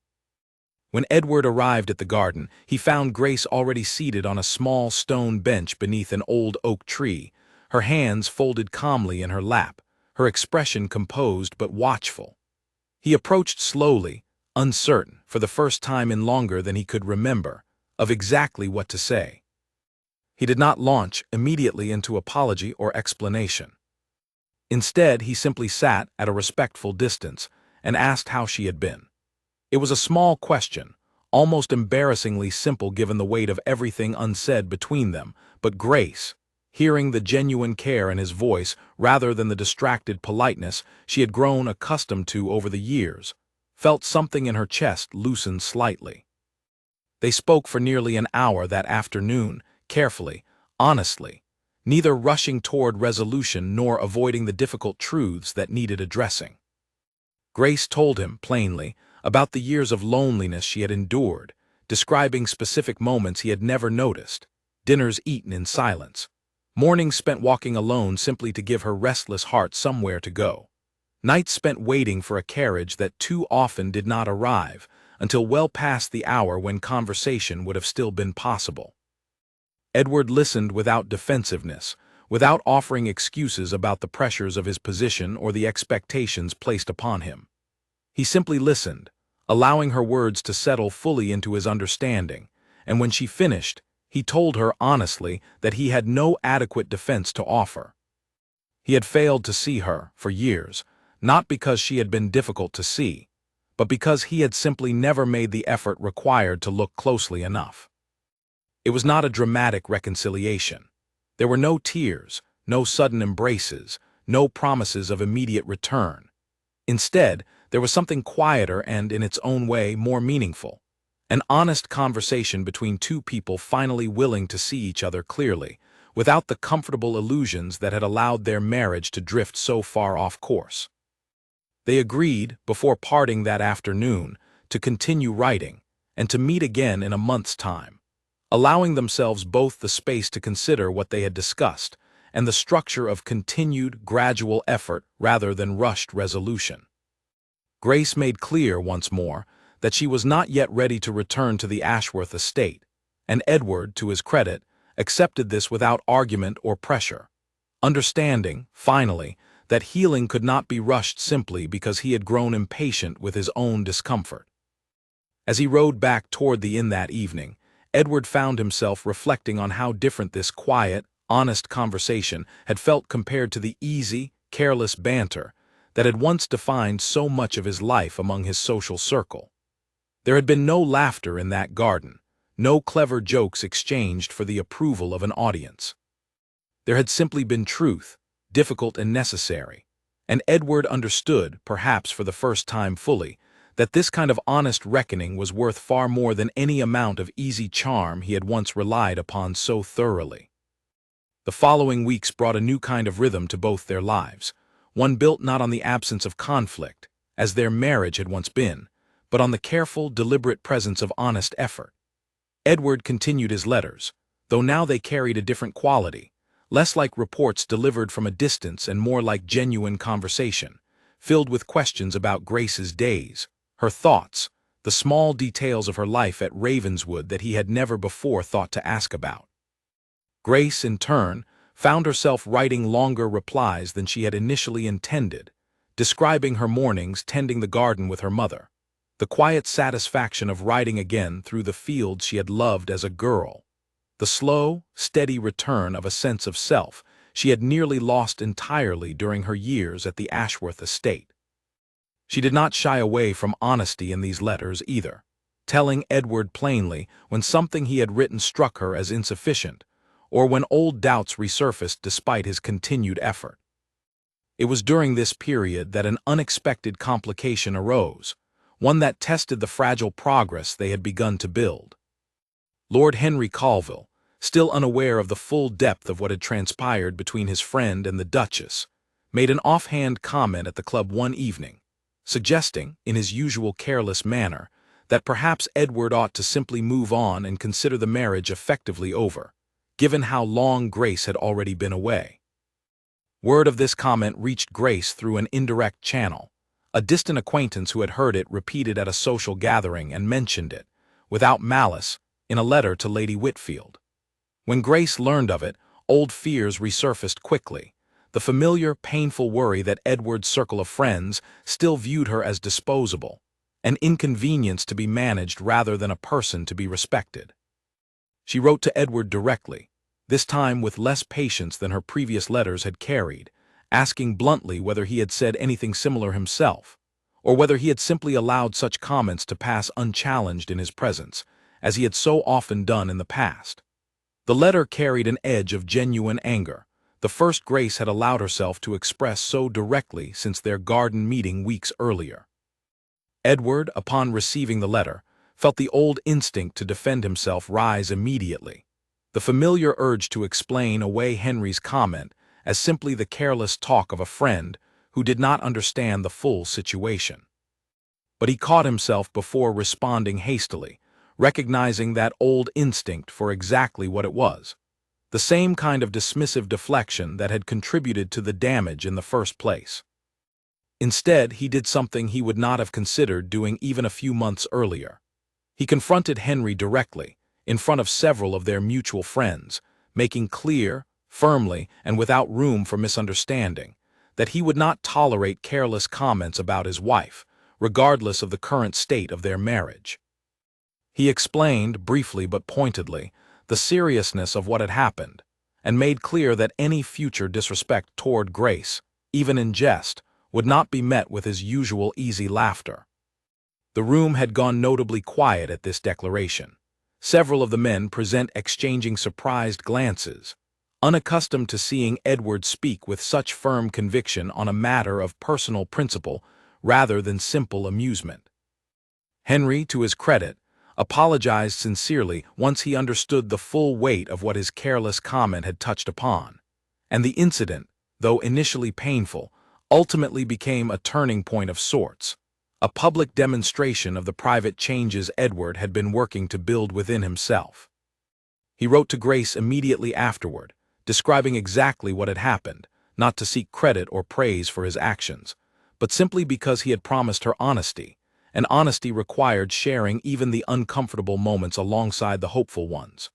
When Edward arrived at the garden, he found Grace already seated on a small stone bench beneath an old oak tree, her hands folded calmly in her lap, her expression composed but watchful. He approached slowly, uncertain, for the first time in longer than he could remember, of exactly what to say. He did not launch immediately into apology or explanation. Instead, he simply sat at a respectful distance and asked how she had been. It was a small question, almost embarrassingly simple given the weight of everything unsaid between them, but Grace, hearing the genuine care in his voice rather than the distracted politeness she had grown accustomed to over the years, felt something in her chest loosen slightly. They spoke for nearly an hour that afternoon, carefully, honestly, neither rushing toward resolution nor avoiding the difficult truths that needed addressing. Grace told him, plainly, about the years of loneliness she had endured, describing specific moments he had never noticed, dinners eaten in silence, mornings spent walking alone simply to give her restless heart somewhere to go, nights spent waiting for a carriage that too often did not arrive until well past the hour when conversation would have still been possible. Edward listened without defensiveness, without offering excuses about the pressures of his position or the expectations placed upon him. He simply listened, allowing her words to settle fully into his understanding, and when she finished, he told her honestly that he had no adequate defense to offer. He had failed to see her, for years, not because she had been difficult to see, but because he had simply never made the effort required to look closely enough. It was not a dramatic reconciliation. There were no tears, no sudden embraces, no promises of immediate return. Instead, there was something quieter and, in its own way, more meaningful. An honest conversation between two people finally willing to see each other clearly, without the comfortable illusions that had allowed their marriage to drift so far off course. They agreed, before parting that afternoon, to continue writing, and to meet again in a month's time, allowing themselves both the space to consider what they had discussed, and the structure of continued, gradual effort rather than rushed resolution. Grace made clear, once more, that she was not yet ready to return to the Ashworth estate, and Edward, to his credit, accepted this without argument or pressure, understanding, finally, that healing could not be rushed simply because he had grown impatient with his own discomfort. As he rode back toward the inn that evening, Edward found himself reflecting on how different this quiet, honest conversation had felt compared to the easy, careless banter that had once defined so much of his life among his social circle. There had been no laughter in that garden, no clever jokes exchanged for the approval of an audience. There had simply been truth, difficult and necessary, and Edward understood, perhaps for the first time fully, that this kind of honest reckoning was worth far more than any amount of easy charm he had once relied upon so thoroughly. The following weeks brought a new kind of rhythm to both their lives, one built not on the absence of conflict, as their marriage had once been, but on the careful, deliberate presence of honest effort. Edward continued his letters, though now they carried a different quality, less like reports delivered from a distance and more like genuine conversation, filled with questions about Grace's days, her thoughts, the small details of her life at Ravenswood that he had never before thought to ask about. Grace, in turn, found herself writing longer replies than she had initially intended, describing her mornings tending the garden with her mother, the quiet satisfaction of riding again through the fields she had loved as a girl, the slow, steady return of a sense of self she had nearly lost entirely during her years at the Ashworth estate. She did not shy away from honesty in these letters either, telling Edward plainly when something he had written struck her as insufficient, or when old doubts resurfaced despite his continued effort. It was during this period that an unexpected complication arose, one that tested the fragile progress they had begun to build. Lord Henry Colville, still unaware of the full depth of what had transpired between his friend and the Duchess, made an offhand comment at the club one evening, suggesting, in his usual careless manner, that perhaps Edward ought to simply move on and consider the marriage effectively over, given how long Grace had already been away. Word of this comment reached Grace through an indirect channel. A distant acquaintance who had heard it repeated at a social gathering and mentioned it, without malice, in a letter to Lady Whitfield. When Grace learned of it, old fears resurfaced quickly, the familiar, painful worry that Edward's circle of friends still viewed her as disposable, an inconvenience to be managed rather than a person to be respected. She wrote to Edward directly, this time with less patience than her previous letters had carried, asking bluntly whether he had said anything similar himself, or whether he had simply allowed such comments to pass unchallenged in his presence, as he had so often done in the past. The letter carried an edge of genuine anger, the first Grace had allowed herself to express so directly since their garden meeting weeks earlier. Edward, upon receiving the letter, felt the old instinct to defend himself rise immediately. The familiar urge to explain away Henry's comment as simply the careless talk of a friend who did not understand the full situation. But he caught himself before responding hastily, recognizing that old instinct for exactly what it was, the same kind of dismissive deflection that had contributed to the damage in the first place. Instead, he did something he would not have considered doing even a few months earlier. He confronted Henry directly, in front of several of their mutual friends, making clear, firmly, and without room for misunderstanding, that he would not tolerate careless comments about his wife, regardless of the current state of their marriage. He explained, briefly but pointedly, the seriousness of what had happened, and made clear that any future disrespect toward Grace, even in jest, would not be met with his usual easy laughter. The room had gone notably quiet at this declaration. Several of the men present exchanging surprised glances, unaccustomed to seeing Edward speak with such firm conviction on a matter of personal principle rather than simple amusement. Henry, to his credit, apologized sincerely once he understood the full weight of what his careless comment had touched upon, and the incident, though initially painful, ultimately became a turning point of sorts, a public demonstration of the private changes Edward had been working to build within himself. He wrote to Grace immediately afterward, describing exactly what had happened, not to seek credit or praise for his actions, but simply because he had promised her honesty, and honesty required sharing even the uncomfortable moments alongside the hopeful ones.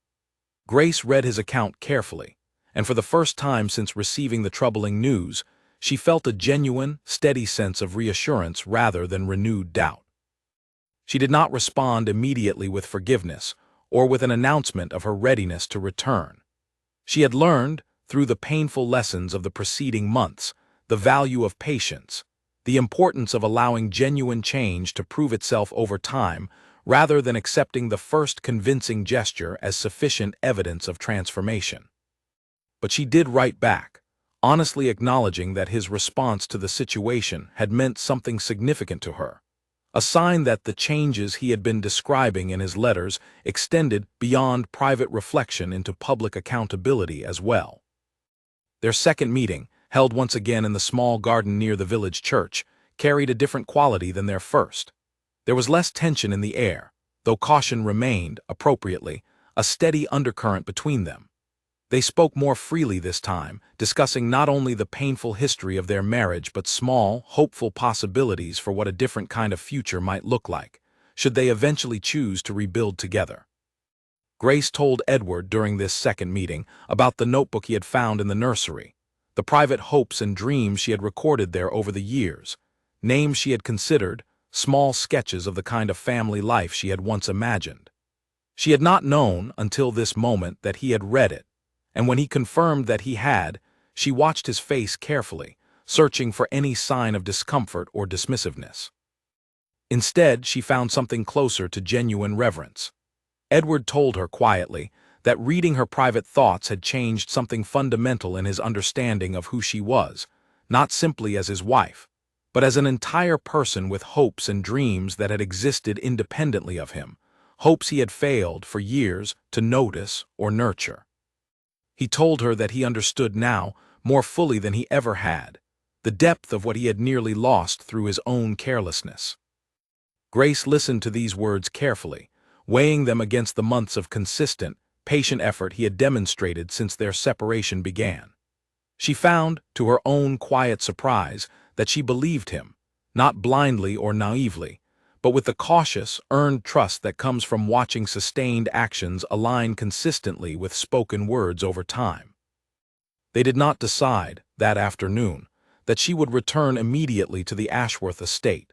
Grace read his account carefully, and for the first time since receiving the troubling news, she felt a genuine, steady sense of reassurance rather than renewed doubt. She did not respond immediately with forgiveness or with an announcement of her readiness to return. She had learned, through the painful lessons of the preceding months, the value of patience, the importance of allowing genuine change to prove itself over time rather than accepting the first convincing gesture as sufficient evidence of transformation. But she did write back, honestly acknowledging that his response to the situation had meant something significant to her, a sign that the changes he had been describing in his letters extended beyond private reflection into public accountability as well. Their second meeting, held once again in the small garden near the village church, carried a different quality than their first. There was less tension in the air, though caution remained, appropriately, a steady undercurrent between them. They spoke more freely this time, discussing not only the painful history of their marriage but small, hopeful possibilities for what a different kind of future might look like, should they eventually choose to rebuild together. Grace told Edward during this second meeting about the notebook he had found in the nursery, the private hopes and dreams she had recorded there over the years, names she had considered, small sketches of the kind of family life she had once imagined. She had not known, until this moment, that he had read it, and when he confirmed that he had, she watched his face carefully, searching for any sign of discomfort or dismissiveness. Instead, she found something closer to genuine reverence. Edward told her quietly that reading her private thoughts had changed something fundamental in his understanding of who she was, not simply as his wife, but as an entire person with hopes and dreams that had existed independently of him, hopes he had failed for years to notice or nurture. He told her that he understood now, more fully than he ever had, the depth of what he had nearly lost through his own carelessness. Grace listened to these words carefully, weighing them against the months of consistent, patient effort he had demonstrated since their separation began. She found, to her own quiet surprise, that she believed him, not blindly or naively, but with the cautious, earned trust that comes from watching sustained actions align consistently with spoken words over time. They did not decide, that afternoon, that she would return immediately to the Ashworth estate.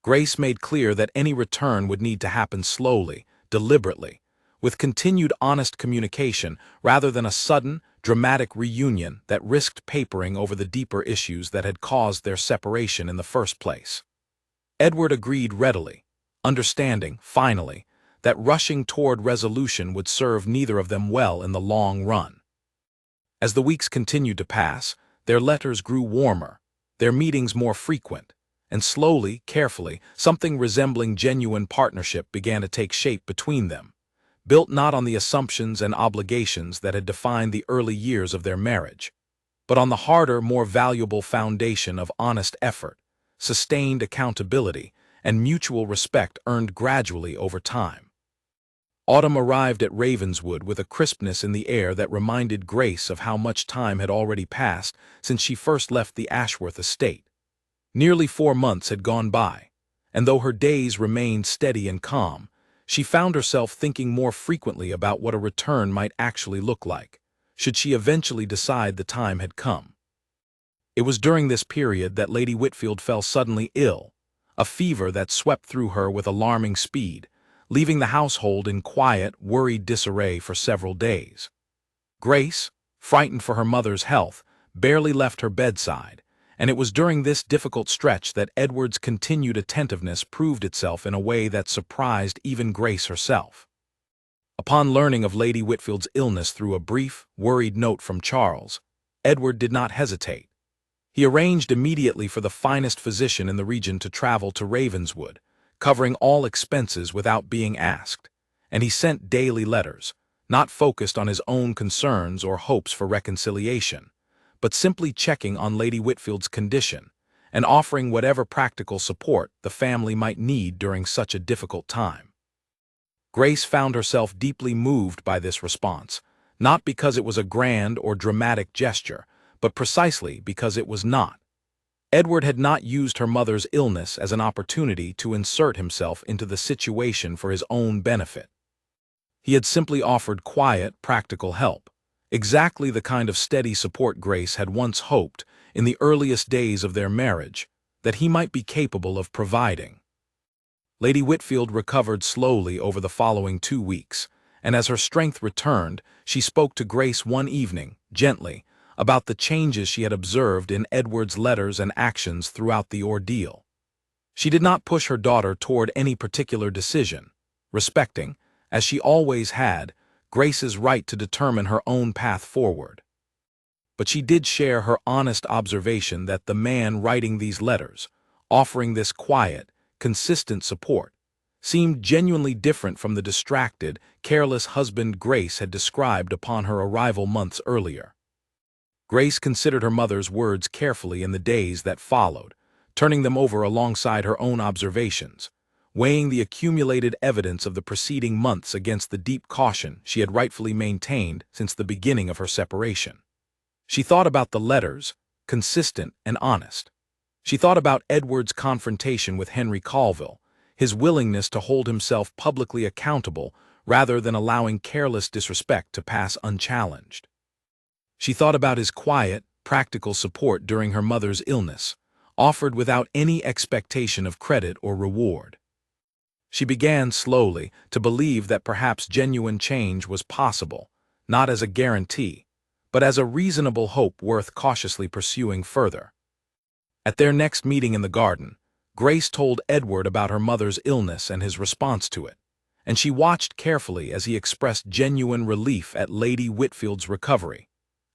Grace made clear that any return would need to happen slowly, deliberately, with continued honest communication rather than a sudden, dramatic reunion that risked papering over the deeper issues that had caused their separation in the first place. Edward agreed readily, understanding, finally, that rushing toward resolution would serve neither of them well in the long run. As the weeks continued to pass, their letters grew warmer, their meetings more frequent, and slowly, carefully, something resembling genuine partnership began to take shape between them, built not on the assumptions and obligations that had defined the early years of their marriage, but on the harder, more valuable foundation of honest effort, sustained accountability, and mutual respect earned gradually over time. Autumn arrived at Ravenswood with a crispness in the air that reminded Grace of how much time had already passed since she first left the Ashworth estate. Nearly 4 months had gone by, and though her days remained steady and calm, she found herself thinking more frequently about what a return might actually look like, should she eventually decide the time had come. It was during this period that Lady Whitfield fell suddenly ill, a fever that swept through her with alarming speed, leaving the household in quiet, worried disarray for several days. Grace, frightened for her mother's health, barely left her bedside, and it was during this difficult stretch that Edward's continued attentiveness proved itself in a way that surprised even Grace herself. Upon learning of Lady Whitfield's illness through a brief, worried note from Charles, Edward did not hesitate. He arranged immediately for the finest physician in the region to travel to Ravenswood, covering all expenses without being asked, and he sent daily letters, not focused on his own concerns or hopes for reconciliation, but simply checking on Lady Whitfield's condition and offering whatever practical support the family might need during such a difficult time. Grace found herself deeply moved by this response, not because it was a grand or dramatic gesture, but precisely because it was not. Edward had not used her mother's illness as an opportunity to insert himself into the situation for his own benefit. He had simply offered quiet, practical help, exactly the kind of steady support Grace had once hoped, in the earliest days of their marriage, that he might be capable of providing. Lady Whitfield recovered slowly over the following 2 weeks, and as her strength returned, she spoke to Grace one evening, gently, about the changes she had observed in Edward's letters and actions throughout the ordeal. She did not push her daughter toward any particular decision, respecting, as she always had, Grace's right to determine her own path forward. But she did share her honest observation that the man writing these letters, offering this quiet, consistent support, seemed genuinely different from the distracted, careless husband Grace had described upon her arrival months earlier. Grace considered her mother's words carefully in the days that followed, turning them over alongside her own observations, weighing the accumulated evidence of the preceding months against the deep caution she had rightfully maintained since the beginning of her separation. She thought about the letters, consistent and honest. She thought about Edward's confrontation with Henry Colville, his willingness to hold himself publicly accountable rather than allowing careless disrespect to pass unchallenged. She thought about his quiet, practical support during her mother's illness, offered without any expectation of credit or reward. She began slowly to believe that perhaps genuine change was possible, not as a guarantee, but as a reasonable hope worth cautiously pursuing further. At their next meeting in the garden, Grace told Edward about her mother's illness and his response to it, and she watched carefully as he expressed genuine relief at Lady Whitfield's recovery,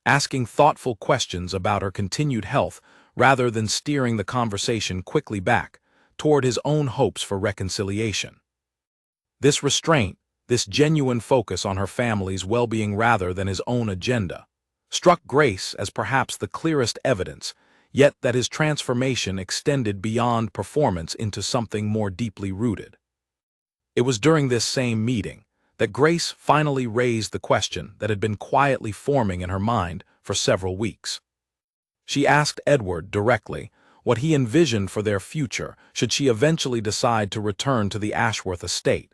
asking thoughtful questions about her continued health rather than steering the conversation quickly back toward his own hopes for reconciliation. This restraint, this genuine focus on her family's well-being rather than his own agenda, struck Grace as perhaps the clearest evidence, yet that his transformation extended beyond performance into something more deeply rooted. It was during this same meeting that Grace finally raised the question that had been quietly forming in her mind for several weeks. She asked Edward directly what he envisioned for their future should she eventually decide to return to the Ashworth estate.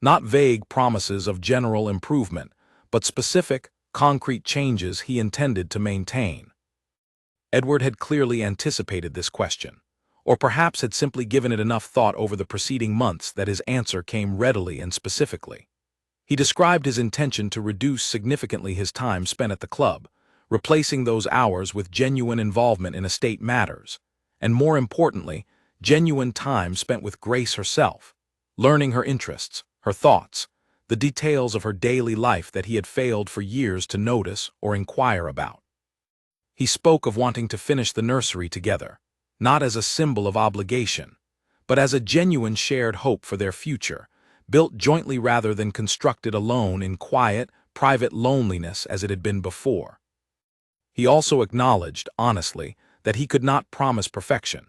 Not vague promises of general improvement, but specific, concrete changes he intended to maintain. Edward had clearly anticipated this question, or perhaps had simply given it enough thought over the preceding months that his answer came readily and specifically. He described his intention to reduce significantly his time spent at the club, replacing those hours with genuine involvement in estate matters, and more importantly, genuine time spent with Grace herself, learning her interests, her thoughts, the details of her daily life that he had failed for years to notice or inquire about. He spoke of wanting to finish the nursery together, not as a symbol of obligation, but as a genuine shared hope for their future, built jointly rather than constructed alone in quiet, private loneliness as it had been before. He also acknowledged, honestly, that he could not promise perfection.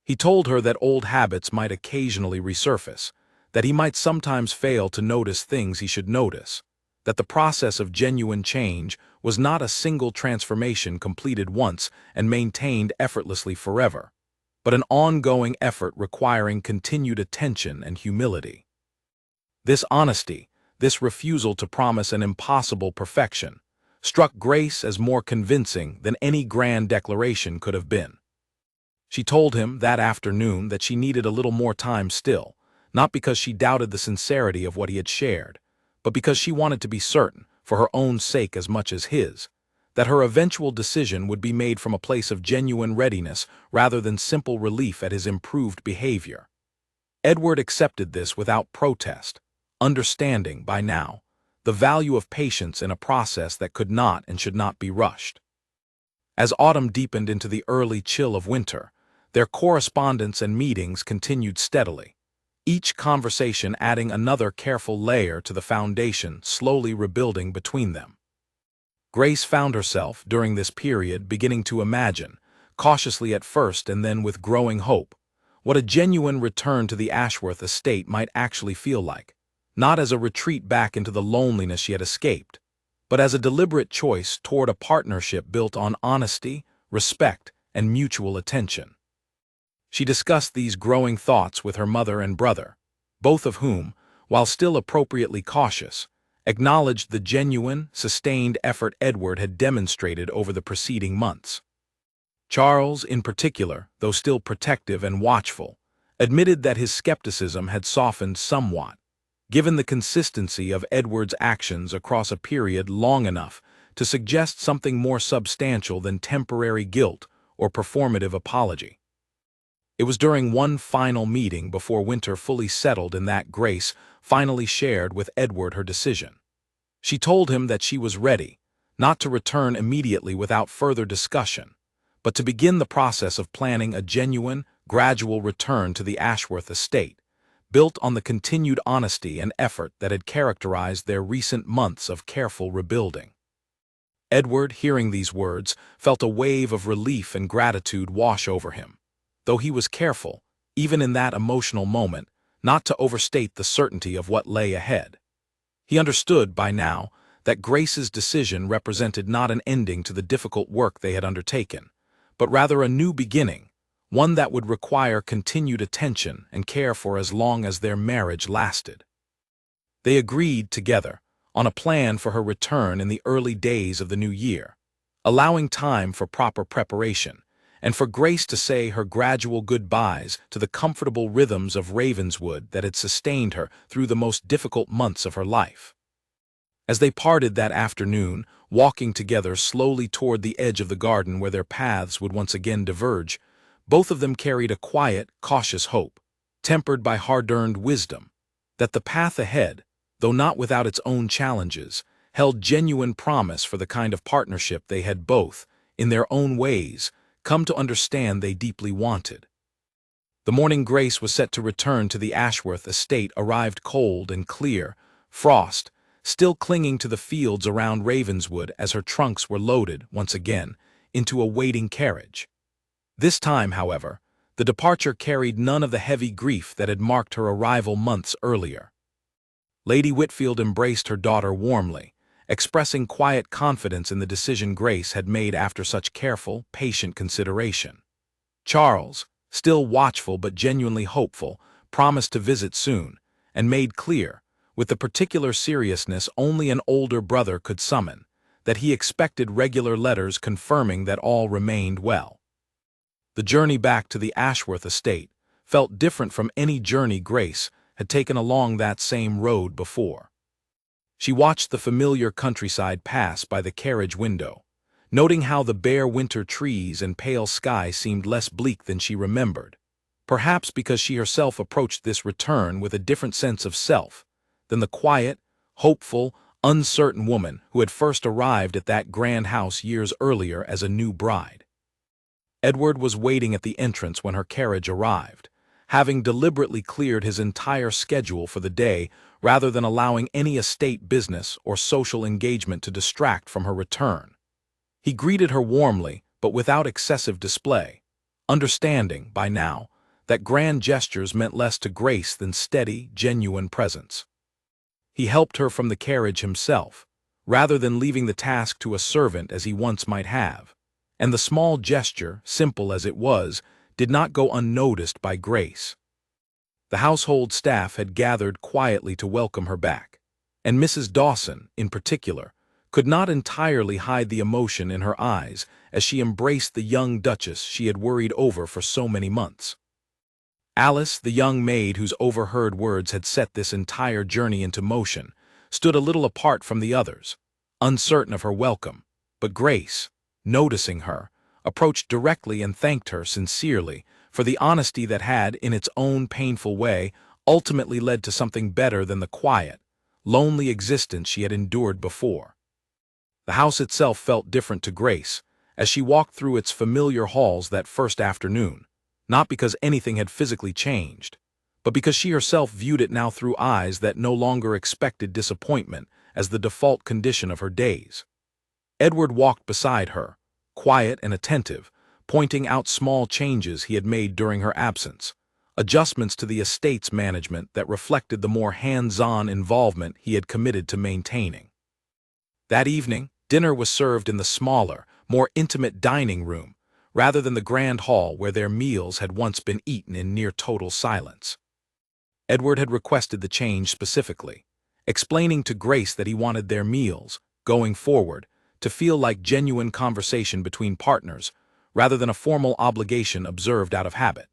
He told her that old habits might occasionally resurface, that he might sometimes fail to notice things he should notice, that the process of genuine change was not a single transformation completed once and maintained effortlessly forever, but an ongoing effort requiring continued attention and humility. This honesty, this refusal to promise an impossible perfection, struck Grace as more convincing than any grand declaration could have been. She told him that afternoon that she needed a little more time still, not because she doubted the sincerity of what he had shared, but because she wanted to be certain, for her own sake as much as his, that her eventual decision would be made from a place of genuine readiness rather than simple relief at his improved behavior. Edward accepted this without protest, understanding, by now, the value of patience in a process that could not and should not be rushed. As autumn deepened into the early chill of winter, their correspondence and meetings continued steadily, each conversation adding another careful layer to the foundation slowly rebuilding between them. Grace found herself, during this period, beginning to imagine, cautiously at first and then with growing hope, what a genuine return to the Ashworth estate might actually feel like, not as a retreat back into the loneliness she had escaped, but as a deliberate choice toward a partnership built on honesty, respect, and mutual attention. She discussed these growing thoughts with her mother and brother, both of whom, while still appropriately cautious, acknowledged the genuine, sustained effort Edward had demonstrated over the preceding months. Charles, in particular, though still protective and watchful, admitted that his skepticism had softened somewhat, given the consistency of Edward's actions across a period long enough to suggest something more substantial than temporary guilt or performative apology. It was during one final meeting before winter fully settled in that Grace finally shared with Edward her decision. She told him that she was ready, not to return immediately without further discussion, but to begin the process of planning a genuine, gradual return to the Ashworth estate, built on the continued honesty and effort that had characterized their recent months of careful rebuilding. Edward, hearing these words, felt a wave of relief and gratitude wash over him, though he was careful, even in that emotional moment, not to overstate the certainty of what lay ahead. He understood, by now, that Grace's decision represented not an ending to the difficult work they had undertaken, but rather a new beginning, one that would require continued attention and care for as long as their marriage lasted. They agreed together on a plan for her return in the early days of the new year, allowing time for proper preparation, and for Grace to say her gradual goodbyes to the comfortable rhythms of Ravenswood that had sustained her through the most difficult months of her life. As they parted that afternoon, walking together slowly toward the edge of the garden where their paths would once again diverge, both of them carried a quiet, cautious hope, tempered by hard-earned wisdom, that the path ahead, though not without its own challenges, held genuine promise for the kind of partnership they had both, in their own ways, come to understand they deeply wanted. The morning Grace was set to return to the Ashworth estate arrived cold and clear, frost still clinging to the fields around Ravenswood as her trunks were loaded, once again, into a waiting carriage. This time, however, the departure carried none of the heavy grief that had marked her arrival months earlier. Lady Whitfield embraced her daughter warmly, expressing quiet confidence in the decision Grace had made after such careful, patient consideration. Charles, still watchful but genuinely hopeful, promised to visit soon, and made clear, with the particular seriousness only an older brother could summon, that he expected regular letters confirming that all remained well. The journey back to the Ashworth estate felt different from any journey Grace had taken along that same road before. She watched the familiar countryside pass by the carriage window, noting how the bare winter trees and pale sky seemed less bleak than she remembered, perhaps because she herself approached this return with a different sense of self than the quiet, hopeful, uncertain woman who had first arrived at that grand house years earlier as a new bride. Edward was waiting at the entrance when her carriage arrived, having deliberately cleared his entire schedule for the day rather than allowing any estate business or social engagement to distract from her return. He greeted her warmly, but without excessive display, understanding, by now, that grand gestures meant less to Grace than steady, genuine presence. He helped her from the carriage himself, rather than leaving the task to a servant as he once might have, and the small gesture, simple as it was, did not go unnoticed by Grace. The household staff had gathered quietly to welcome her back, and Mrs. Dawson, in particular, could not entirely hide the emotion in her eyes as she embraced the young duchess she had worried over for so many months. Alice, the young maid whose overheard words had set this entire journey into motion, stood a little apart from the others, uncertain of her welcome, but Grace, noticing her, approached directly and thanked her sincerely for the honesty that had, in its own painful way, ultimately led to something better than the quiet, lonely existence she had endured before. The house itself felt different to Grace as she walked through its familiar halls that first afternoon, not because anything had physically changed, but because she herself viewed it now through eyes that no longer expected disappointment as the default condition of her days. Edward walked beside her, quiet and attentive, pointing out small changes he had made during her absence, adjustments to the estate's management that reflected the more hands-on involvement he had committed to maintaining. That evening, dinner was served in the smaller, more intimate dining room, rather than the grand hall where their meals had once been eaten in near total silence. Edward had requested the change specifically, explaining to Grace that he wanted their meals, going forward, to feel like genuine conversation between partners, rather than a formal obligation observed out of habit.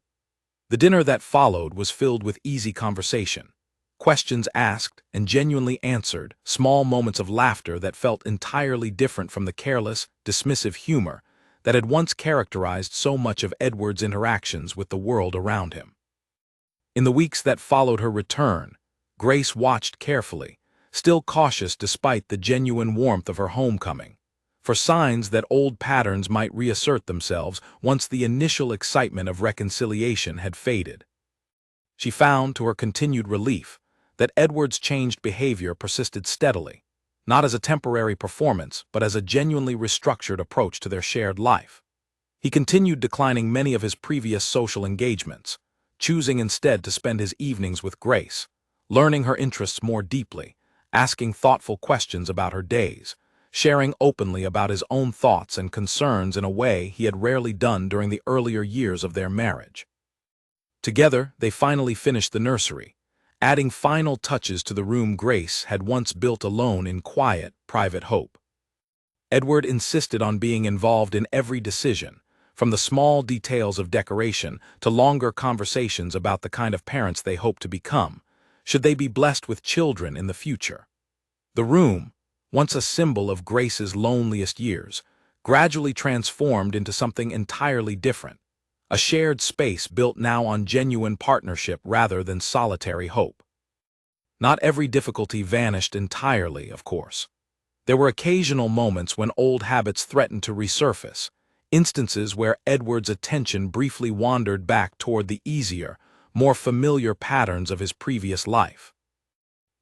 The dinner that followed was filled with easy conversation, questions asked and genuinely answered, small moments of laughter that felt entirely different from the careless, dismissive humor that had once characterized so much of Edward's interactions with the world around him. In the weeks that followed her return, Grace watched carefully, still cautious despite the genuine warmth of her homecoming, for signs that old patterns might reassert themselves once the initial excitement of reconciliation had faded. She found, to her continued relief, that Edward's changed behavior persisted steadily, not as a temporary performance, but as a genuinely restructured approach to their shared life. He continued declining many of his previous social engagements, choosing instead to spend his evenings with Grace, learning her interests more deeply, asking thoughtful questions about her days, sharing openly about his own thoughts and concerns in a way he had rarely done during the earlier years of their marriage. Together, they finally finished the nursery, adding final touches to the room Grace had once built alone in quiet, private hope. Edward insisted on being involved in every decision, from the small details of decoration to longer conversations about the kind of parents they hoped to become, should they be blessed with children in the future. The room, once a symbol of Grace's loneliest years, gradually transformed into something entirely different, a shared space built now on genuine partnership rather than solitary hope. Not every difficulty vanished entirely, of course. There were occasional moments when old habits threatened to resurface, instances where Edward's attention briefly wandered back toward the easier, more familiar patterns of his previous life.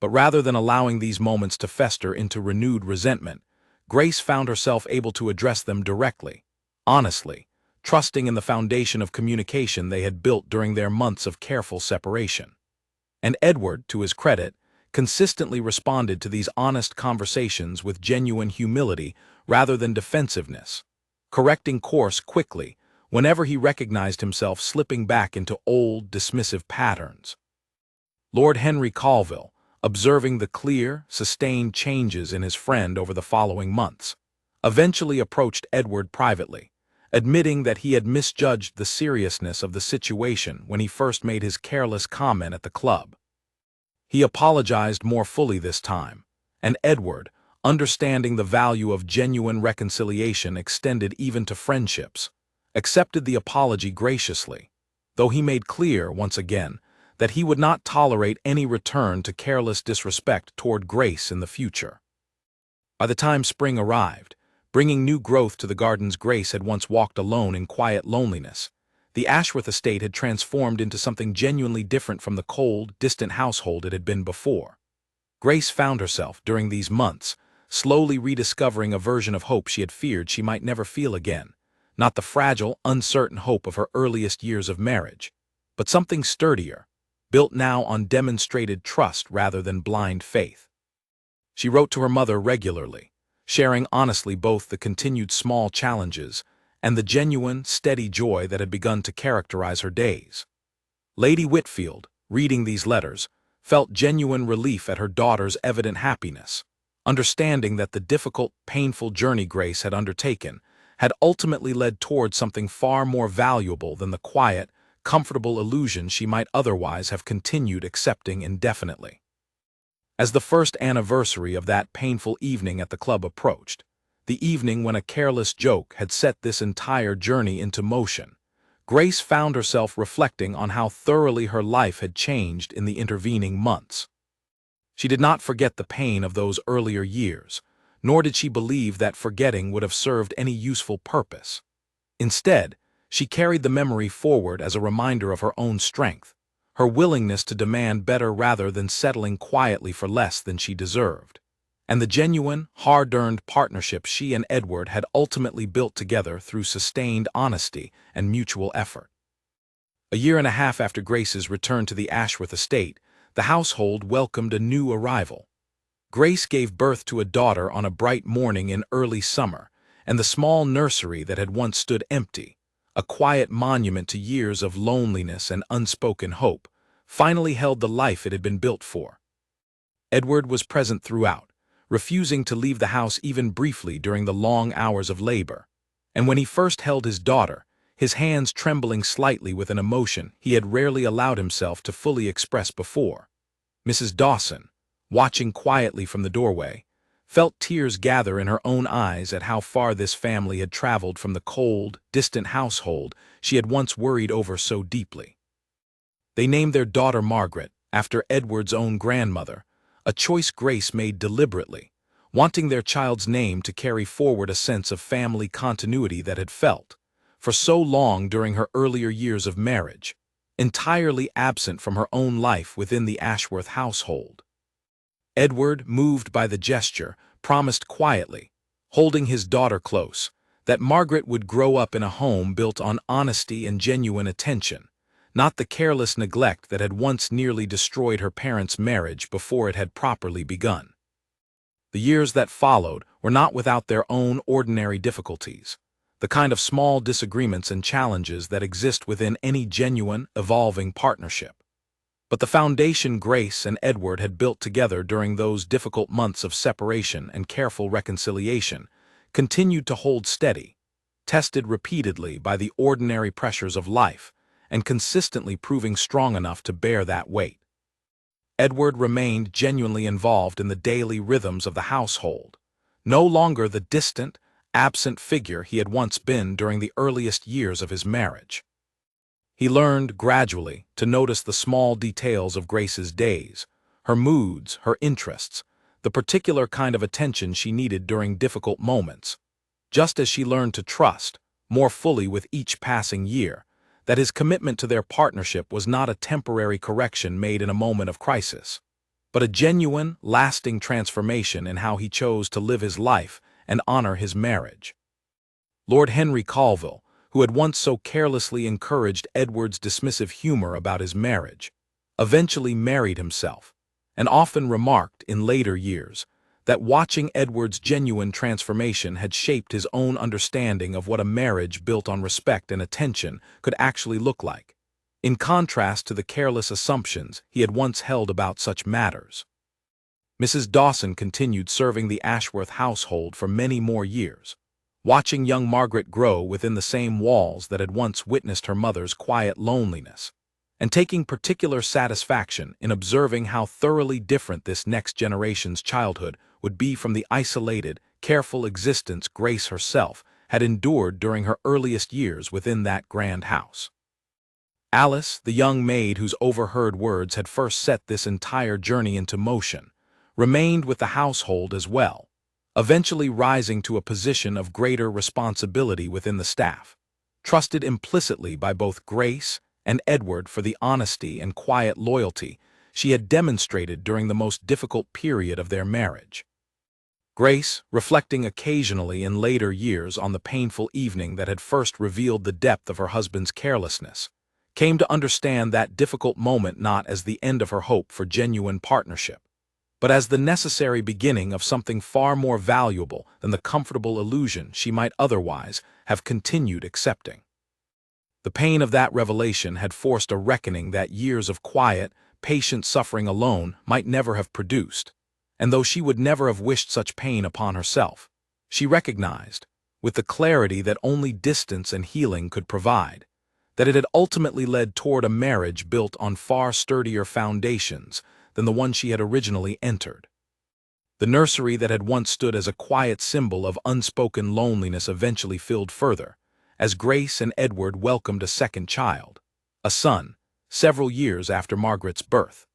But rather than allowing these moments to fester into renewed resentment, Grace found herself able to address them directly, honestly, trusting in the foundation of communication they had built during their months of careful separation. And Edward, to his credit, consistently responded to these honest conversations with genuine humility rather than defensiveness, correcting course quickly whenever he recognized himself slipping back into old, dismissive patterns. Lord Henry Colville, observing the clear, sustained changes in his friend over the following months, eventually approached Edward privately, admitting that he had misjudged the seriousness of the situation when he first made his careless comment at the club. He apologized more fully this time, and Edward, understanding the value of genuine reconciliation extended even to friendships, accepted the apology graciously, though he made clear, once again, that he would not tolerate any return to careless disrespect toward Grace in the future. By the time spring arrived, bringing new growth to the gardens Grace had once walked alone in quiet loneliness, the Ashworth estate had transformed into something genuinely different from the cold, distant household it had been before. Grace found herself, during these months, slowly rediscovering a version of hope she had feared she might never feel again, not the fragile, uncertain hope of her earliest years of marriage, but something sturdier, built now on demonstrated trust rather than blind faith. She wrote to her mother regularly, sharing honestly both the continued small challenges and the genuine, steady joy that had begun to characterize her days. Lady Whitfield, reading these letters, felt genuine relief at her daughter's evident happiness, understanding that the difficult, painful journey Grace had undertaken had ultimately led toward something far more valuable than the quiet, comfortable illusion she might otherwise have continued accepting indefinitely. As the first anniversary of that painful evening at the club approached, the evening when a careless joke had set this entire journey into motion, Grace found herself reflecting on how thoroughly her life had changed in the intervening months. She did not forget the pain of those earlier years, nor did she believe that forgetting would have served any useful purpose. Instead, she carried the memory forward as a reminder of her own strength, her willingness to demand better rather than settling quietly for less than she deserved, and the genuine, hard-earned partnership she and Edward had ultimately built together through sustained honesty and mutual effort. A year and a half after Grace's return to the Ashworth estate, the household welcomed a new arrival. Grace gave birth to a daughter on a bright morning in early summer, and the small nursery that had once stood empty, a quiet monument to years of loneliness and unspoken hope, finally held the life it had been built for. Edward was present throughout, refusing to leave the house even briefly during the long hours of labor, and when he first held his daughter, his hands trembling slightly with an emotion he had rarely allowed himself to fully express before, Mrs. Dawson, watching quietly from the doorway, felt tears gather in her own eyes at how far this family had traveled from the cold, distant household she had once worried over so deeply. They named their daughter Margaret, after Edward's own grandmother, a choice Grace made deliberately, wanting their child's name to carry forward a sense of family continuity that had felt, for so long during her earlier years of marriage, entirely absent from her own life within the Ashworth household. Edward, moved by the gesture, promised quietly, holding his daughter close, that Margaret would grow up in a home built on honesty and genuine attention, not the careless neglect that had once nearly destroyed her parents' marriage before it had properly begun. The years that followed were not without their own ordinary difficulties, the kind of small disagreements and challenges that exist within any genuine, evolving partnership. But the foundation Grace and Edward had built together during those difficult months of separation and careful reconciliation continued to hold steady, tested repeatedly by the ordinary pressures of life, and consistently proving strong enough to bear that weight. Edward remained genuinely involved in the daily rhythms of the household, no longer the distant, absent figure he had once been during the earliest years of his marriage. He learned, gradually, to notice the small details of Grace's days, her moods, her interests, the particular kind of attention she needed during difficult moments, just as she learned to trust, more fully with each passing year, that his commitment to their partnership was not a temporary correction made in a moment of crisis, but a genuine, lasting transformation in how he chose to live his life and honor his marriage. Lord Henry Colville, who had once so carelessly encouraged Edward's dismissive humor about his marriage, eventually married himself, and often remarked in later years that watching Edward's genuine transformation had shaped his own understanding of what a marriage built on respect and attention could actually look like, in contrast to the careless assumptions he had once held about such matters. Mrs. Dawson continued serving the Ashworth household for many more years, watching young Margaret grow within the same walls that had once witnessed her mother's quiet loneliness, and taking particular satisfaction in observing how thoroughly different this next generation's childhood would be from the isolated, careful existence Grace herself had endured during her earliest years within that grand house. Alice, the young maid whose overheard words had first set this entire journey into motion, remained with the household as well, eventually rising to a position of greater responsibility within the staff, trusted implicitly by both Grace and Edward for the honesty and quiet loyalty she had demonstrated during the most difficult period of their marriage. Grace, reflecting occasionally in later years on the painful evening that had first revealed the depth of her husband's carelessness, came to understand that difficult moment not as the end of her hope for genuine partnership, but as the necessary beginning of something far more valuable than the comfortable illusion she might otherwise have continued accepting. The pain of that revelation had forced a reckoning that years of quiet, patient suffering alone might never have produced, and though she would never have wished such pain upon herself, she recognized, with the clarity that only distance and healing could provide, that it had ultimately led toward a marriage built on far sturdier foundations than the one she had originally entered. The nursery that had once stood as a quiet symbol of unspoken loneliness eventually filled further, as Grace and Edward welcomed a second child, a son, several years after Margaret's birth.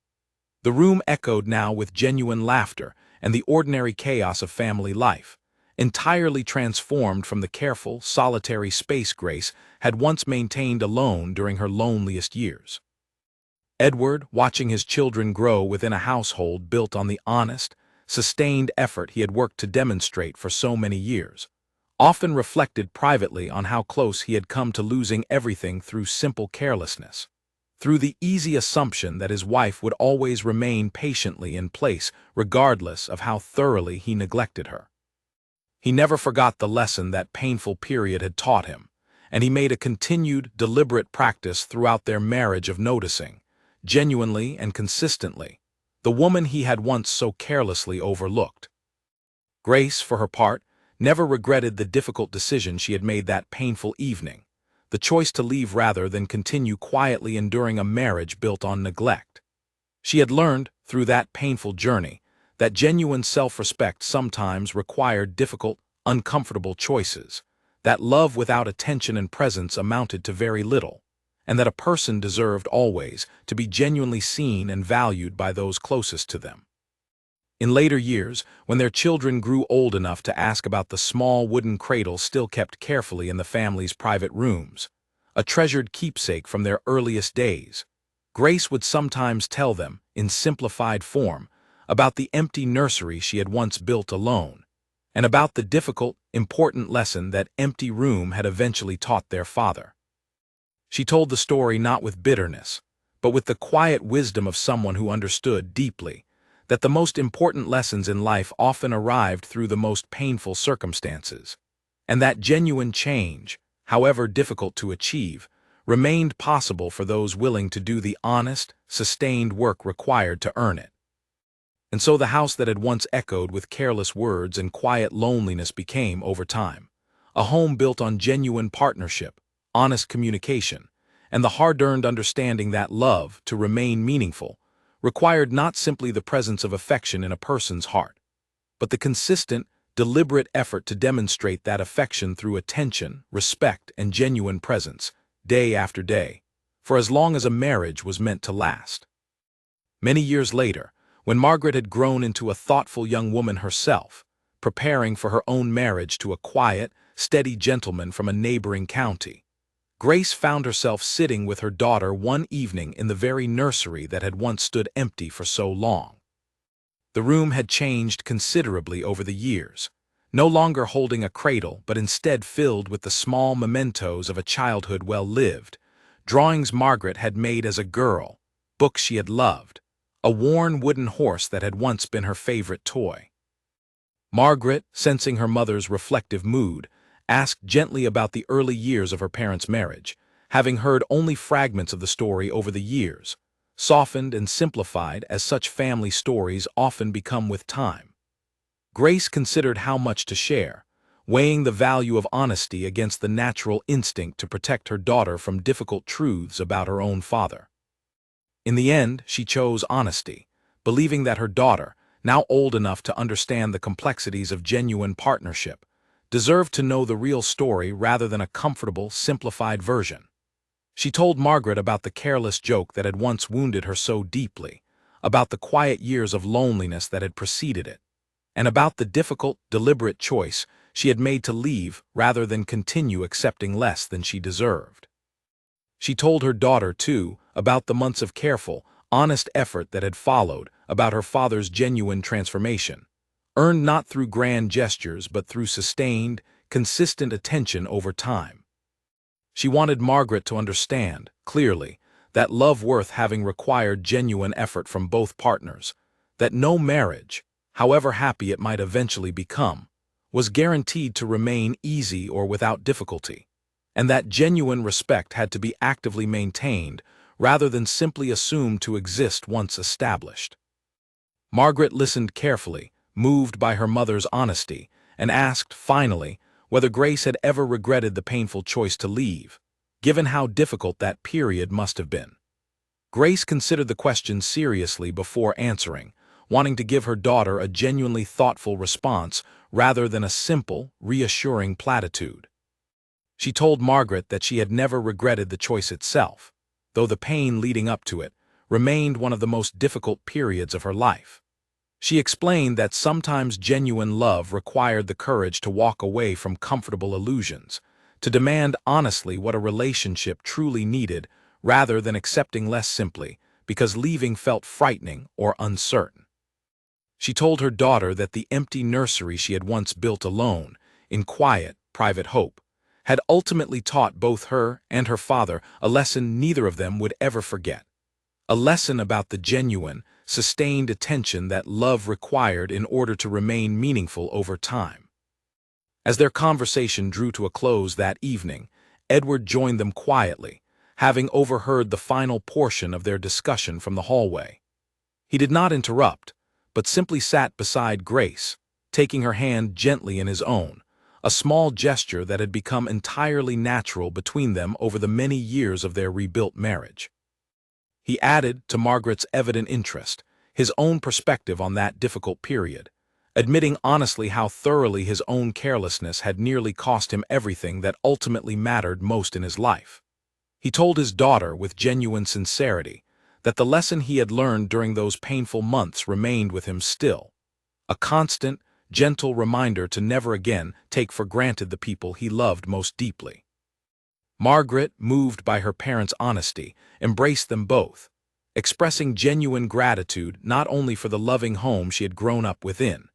The room echoed now with genuine laughter and the ordinary chaos of family life, entirely transformed from the careful, solitary space Grace had once maintained alone during her loneliest years. Edward, watching his children grow within a household built on the honest, sustained effort he had worked to demonstrate for so many years, often reflected privately on how close he had come to losing everything through simple carelessness, through the easy assumption that his wife would always remain patiently in place regardless of how thoroughly he neglected her. He never forgot the lesson that painful period had taught him, and he made a continued, deliberate practice throughout their marriage of noticing, genuinely and consistently, the woman he had once so carelessly overlooked. Grace, for her part, never regretted the difficult decision she had made that painful evening, the choice to leave rather than continue quietly enduring a marriage built on neglect. She had learned, through that painful journey, that genuine self-respect sometimes required difficult, uncomfortable choices, that love without attention and presence amounted to very little, and that a person deserved always to be genuinely seen and valued by those closest to them. In later years, when their children grew old enough to ask about the small wooden cradle still kept carefully in the family's private rooms, a treasured keepsake from their earliest days, Grace would sometimes tell them, in simplified form, about the empty nursery she had once built alone, and about the difficult, important lesson that empty room had eventually taught their father. She told the story not with bitterness, but with the quiet wisdom of someone who understood deeply that the most important lessons in life often arrived through the most painful circumstances, and that genuine change, however difficult to achieve, remained possible for those willing to do the honest, sustained work required to earn it. And so the house that had once echoed with careless words and quiet loneliness became, over time, a home built on genuine partnership, honest communication, and the hard-earned understanding that love, to remain meaningful, required not simply the presence of affection in a person's heart, but the consistent, deliberate effort to demonstrate that affection through attention, respect, and genuine presence, day after day, for as long as a marriage was meant to last. Many years later, when Margaret had grown into a thoughtful young woman herself, preparing for her own marriage to a quiet, steady gentleman from a neighboring county, Grace found herself sitting with her daughter one evening in the very nursery that had once stood empty for so long. The room had changed considerably over the years, no longer holding a cradle but instead filled with the small mementos of a childhood well lived, drawings Margaret had made as a girl, books she had loved, a worn wooden horse that had once been her favorite toy. Margaret, sensing her mother's reflective mood, asked gently about the early years of her parents' marriage, having heard only fragments of the story over the years, softened and simplified as such family stories often become with time. Grace considered how much to share, weighing the value of honesty against the natural instinct to protect her daughter from difficult truths about her own father. In the end, she chose honesty, believing that her daughter, now old enough to understand the complexities of genuine partnership, deserved to know the real story rather than a comfortable, simplified version. She told Margaret about the careless joke that had once wounded her so deeply, about the quiet years of loneliness that had preceded it, and about the difficult, deliberate choice she had made to leave rather than continue accepting less than she deserved. She told her daughter, too, about the months of careful, honest effort that had followed, about her father's genuine transformation, earned not through grand gestures but through sustained, consistent attention over time. She wanted Margaret to understand, clearly, that love worth having required genuine effort from both partners, that no marriage, however happy it might eventually become, was guaranteed to remain easy or without difficulty, and that genuine respect had to be actively maintained rather than simply assumed to exist once established. Margaret listened carefully, moved by her mother's honesty, and asked, finally, whether Grace had ever regretted the painful choice to leave, given how difficult that period must have been. Grace considered the question seriously before answering, wanting to give her daughter a genuinely thoughtful response rather than a simple, reassuring platitude. She told Margaret that she had never regretted the choice itself, though the pain leading up to it remained one of the most difficult periods of her life. She explained that sometimes genuine love required the courage to walk away from comfortable illusions, to demand honestly what a relationship truly needed rather than accepting less simply because leaving felt frightening or uncertain. She told her daughter that the empty nursery she had once built alone, in quiet, private hope, had ultimately taught both her and her father a lesson neither of them would ever forget. A lesson about the genuine, sustained attention that love required in order to remain meaningful over time. As their conversation drew to a close that evening, Edward joined them quietly, having overheard the final portion of their discussion from the hallway. He did not interrupt, but simply sat beside Grace, taking her hand gently in his own, a small gesture that had become entirely natural between them over the many years of their rebuilt marriage. He added, to Margaret's evident interest, his own perspective on that difficult period, admitting honestly how thoroughly his own carelessness had nearly cost him everything that ultimately mattered most in his life. He told his daughter with genuine sincerity that the lesson he had learned during those painful months remained with him still, a constant, gentle reminder to never again take for granted the people he loved most deeply. Margaret, moved by her parents' honesty, embraced them both, expressing genuine gratitude not only for the loving home she had grown up within,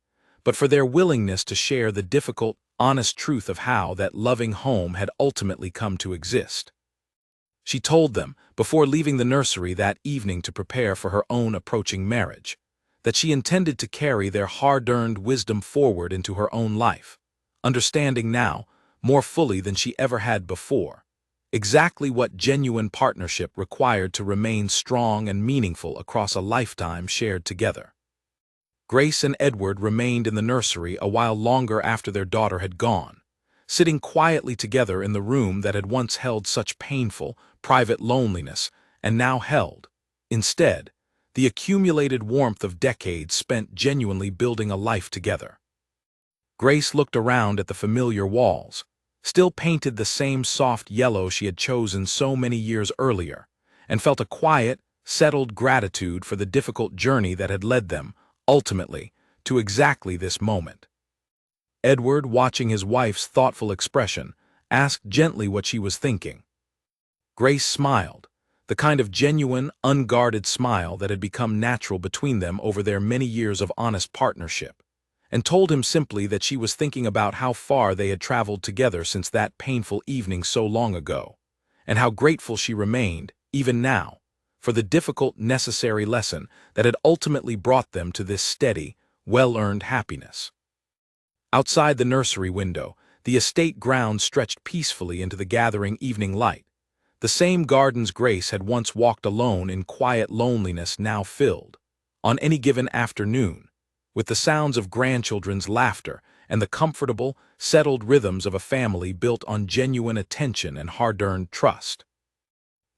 but for their willingness to share the difficult, honest truth of how that loving home had ultimately come to exist. She told them, before leaving the nursery that evening to prepare for her own approaching marriage, that she intended to carry their hard-earned wisdom forward into her own life, understanding now, more fully than she ever had before, exactly what genuine partnership required to remain strong and meaningful across a lifetime shared together. Grace and Edward remained in the nursery a while longer after their daughter had gone, sitting quietly together in the room that had once held such painful, private loneliness and now held, instead, the accumulated warmth of decades spent genuinely building a life together. Grace looked around at the familiar walls, still painted the same soft yellow she had chosen so many years earlier, and felt a quiet, settled gratitude for the difficult journey that had led them, ultimately, to exactly this moment. Edward, watching his wife's thoughtful expression, asked gently what she was thinking. Grace smiled, the kind of genuine, unguarded smile that had become natural between them over their many years of honest partnership, and told him simply that she was thinking about how far they had traveled together since that painful evening so long ago, and how grateful she remained, even now, for the difficult, necessary lesson that had ultimately brought them to this steady, well-earned happiness. Outside the nursery window, the estate grounds stretched peacefully into the gathering evening light. The same gardens Grace had once walked alone in quiet loneliness now filled, on any given afternoon, with the sounds of grandchildren's laughter and the comfortable, settled rhythms of a family built on genuine attention and hard-earned trust.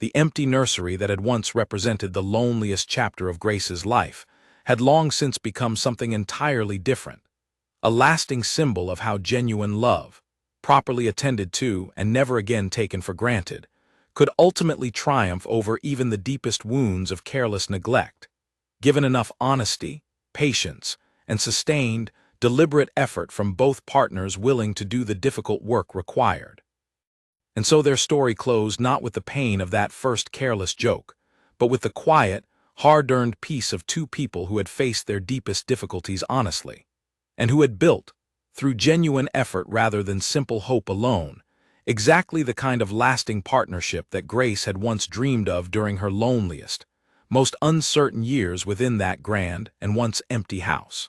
The empty nursery that had once represented the loneliest chapter of Grace's life had long since become something entirely different, a lasting symbol of how genuine love, properly attended to and never again taken for granted, could ultimately triumph over even the deepest wounds of careless neglect, given enough honesty, patience, and sustained, deliberate effort from both partners willing to do the difficult work required. And so their story closed not with the pain of that first careless joke, but with the quiet, hard-earned peace of two people who had faced their deepest difficulties honestly, and who had built, through genuine effort rather than simple hope alone, exactly the kind of lasting partnership that Grace had once dreamed of during her loneliest, most uncertain years within that grand and once empty house.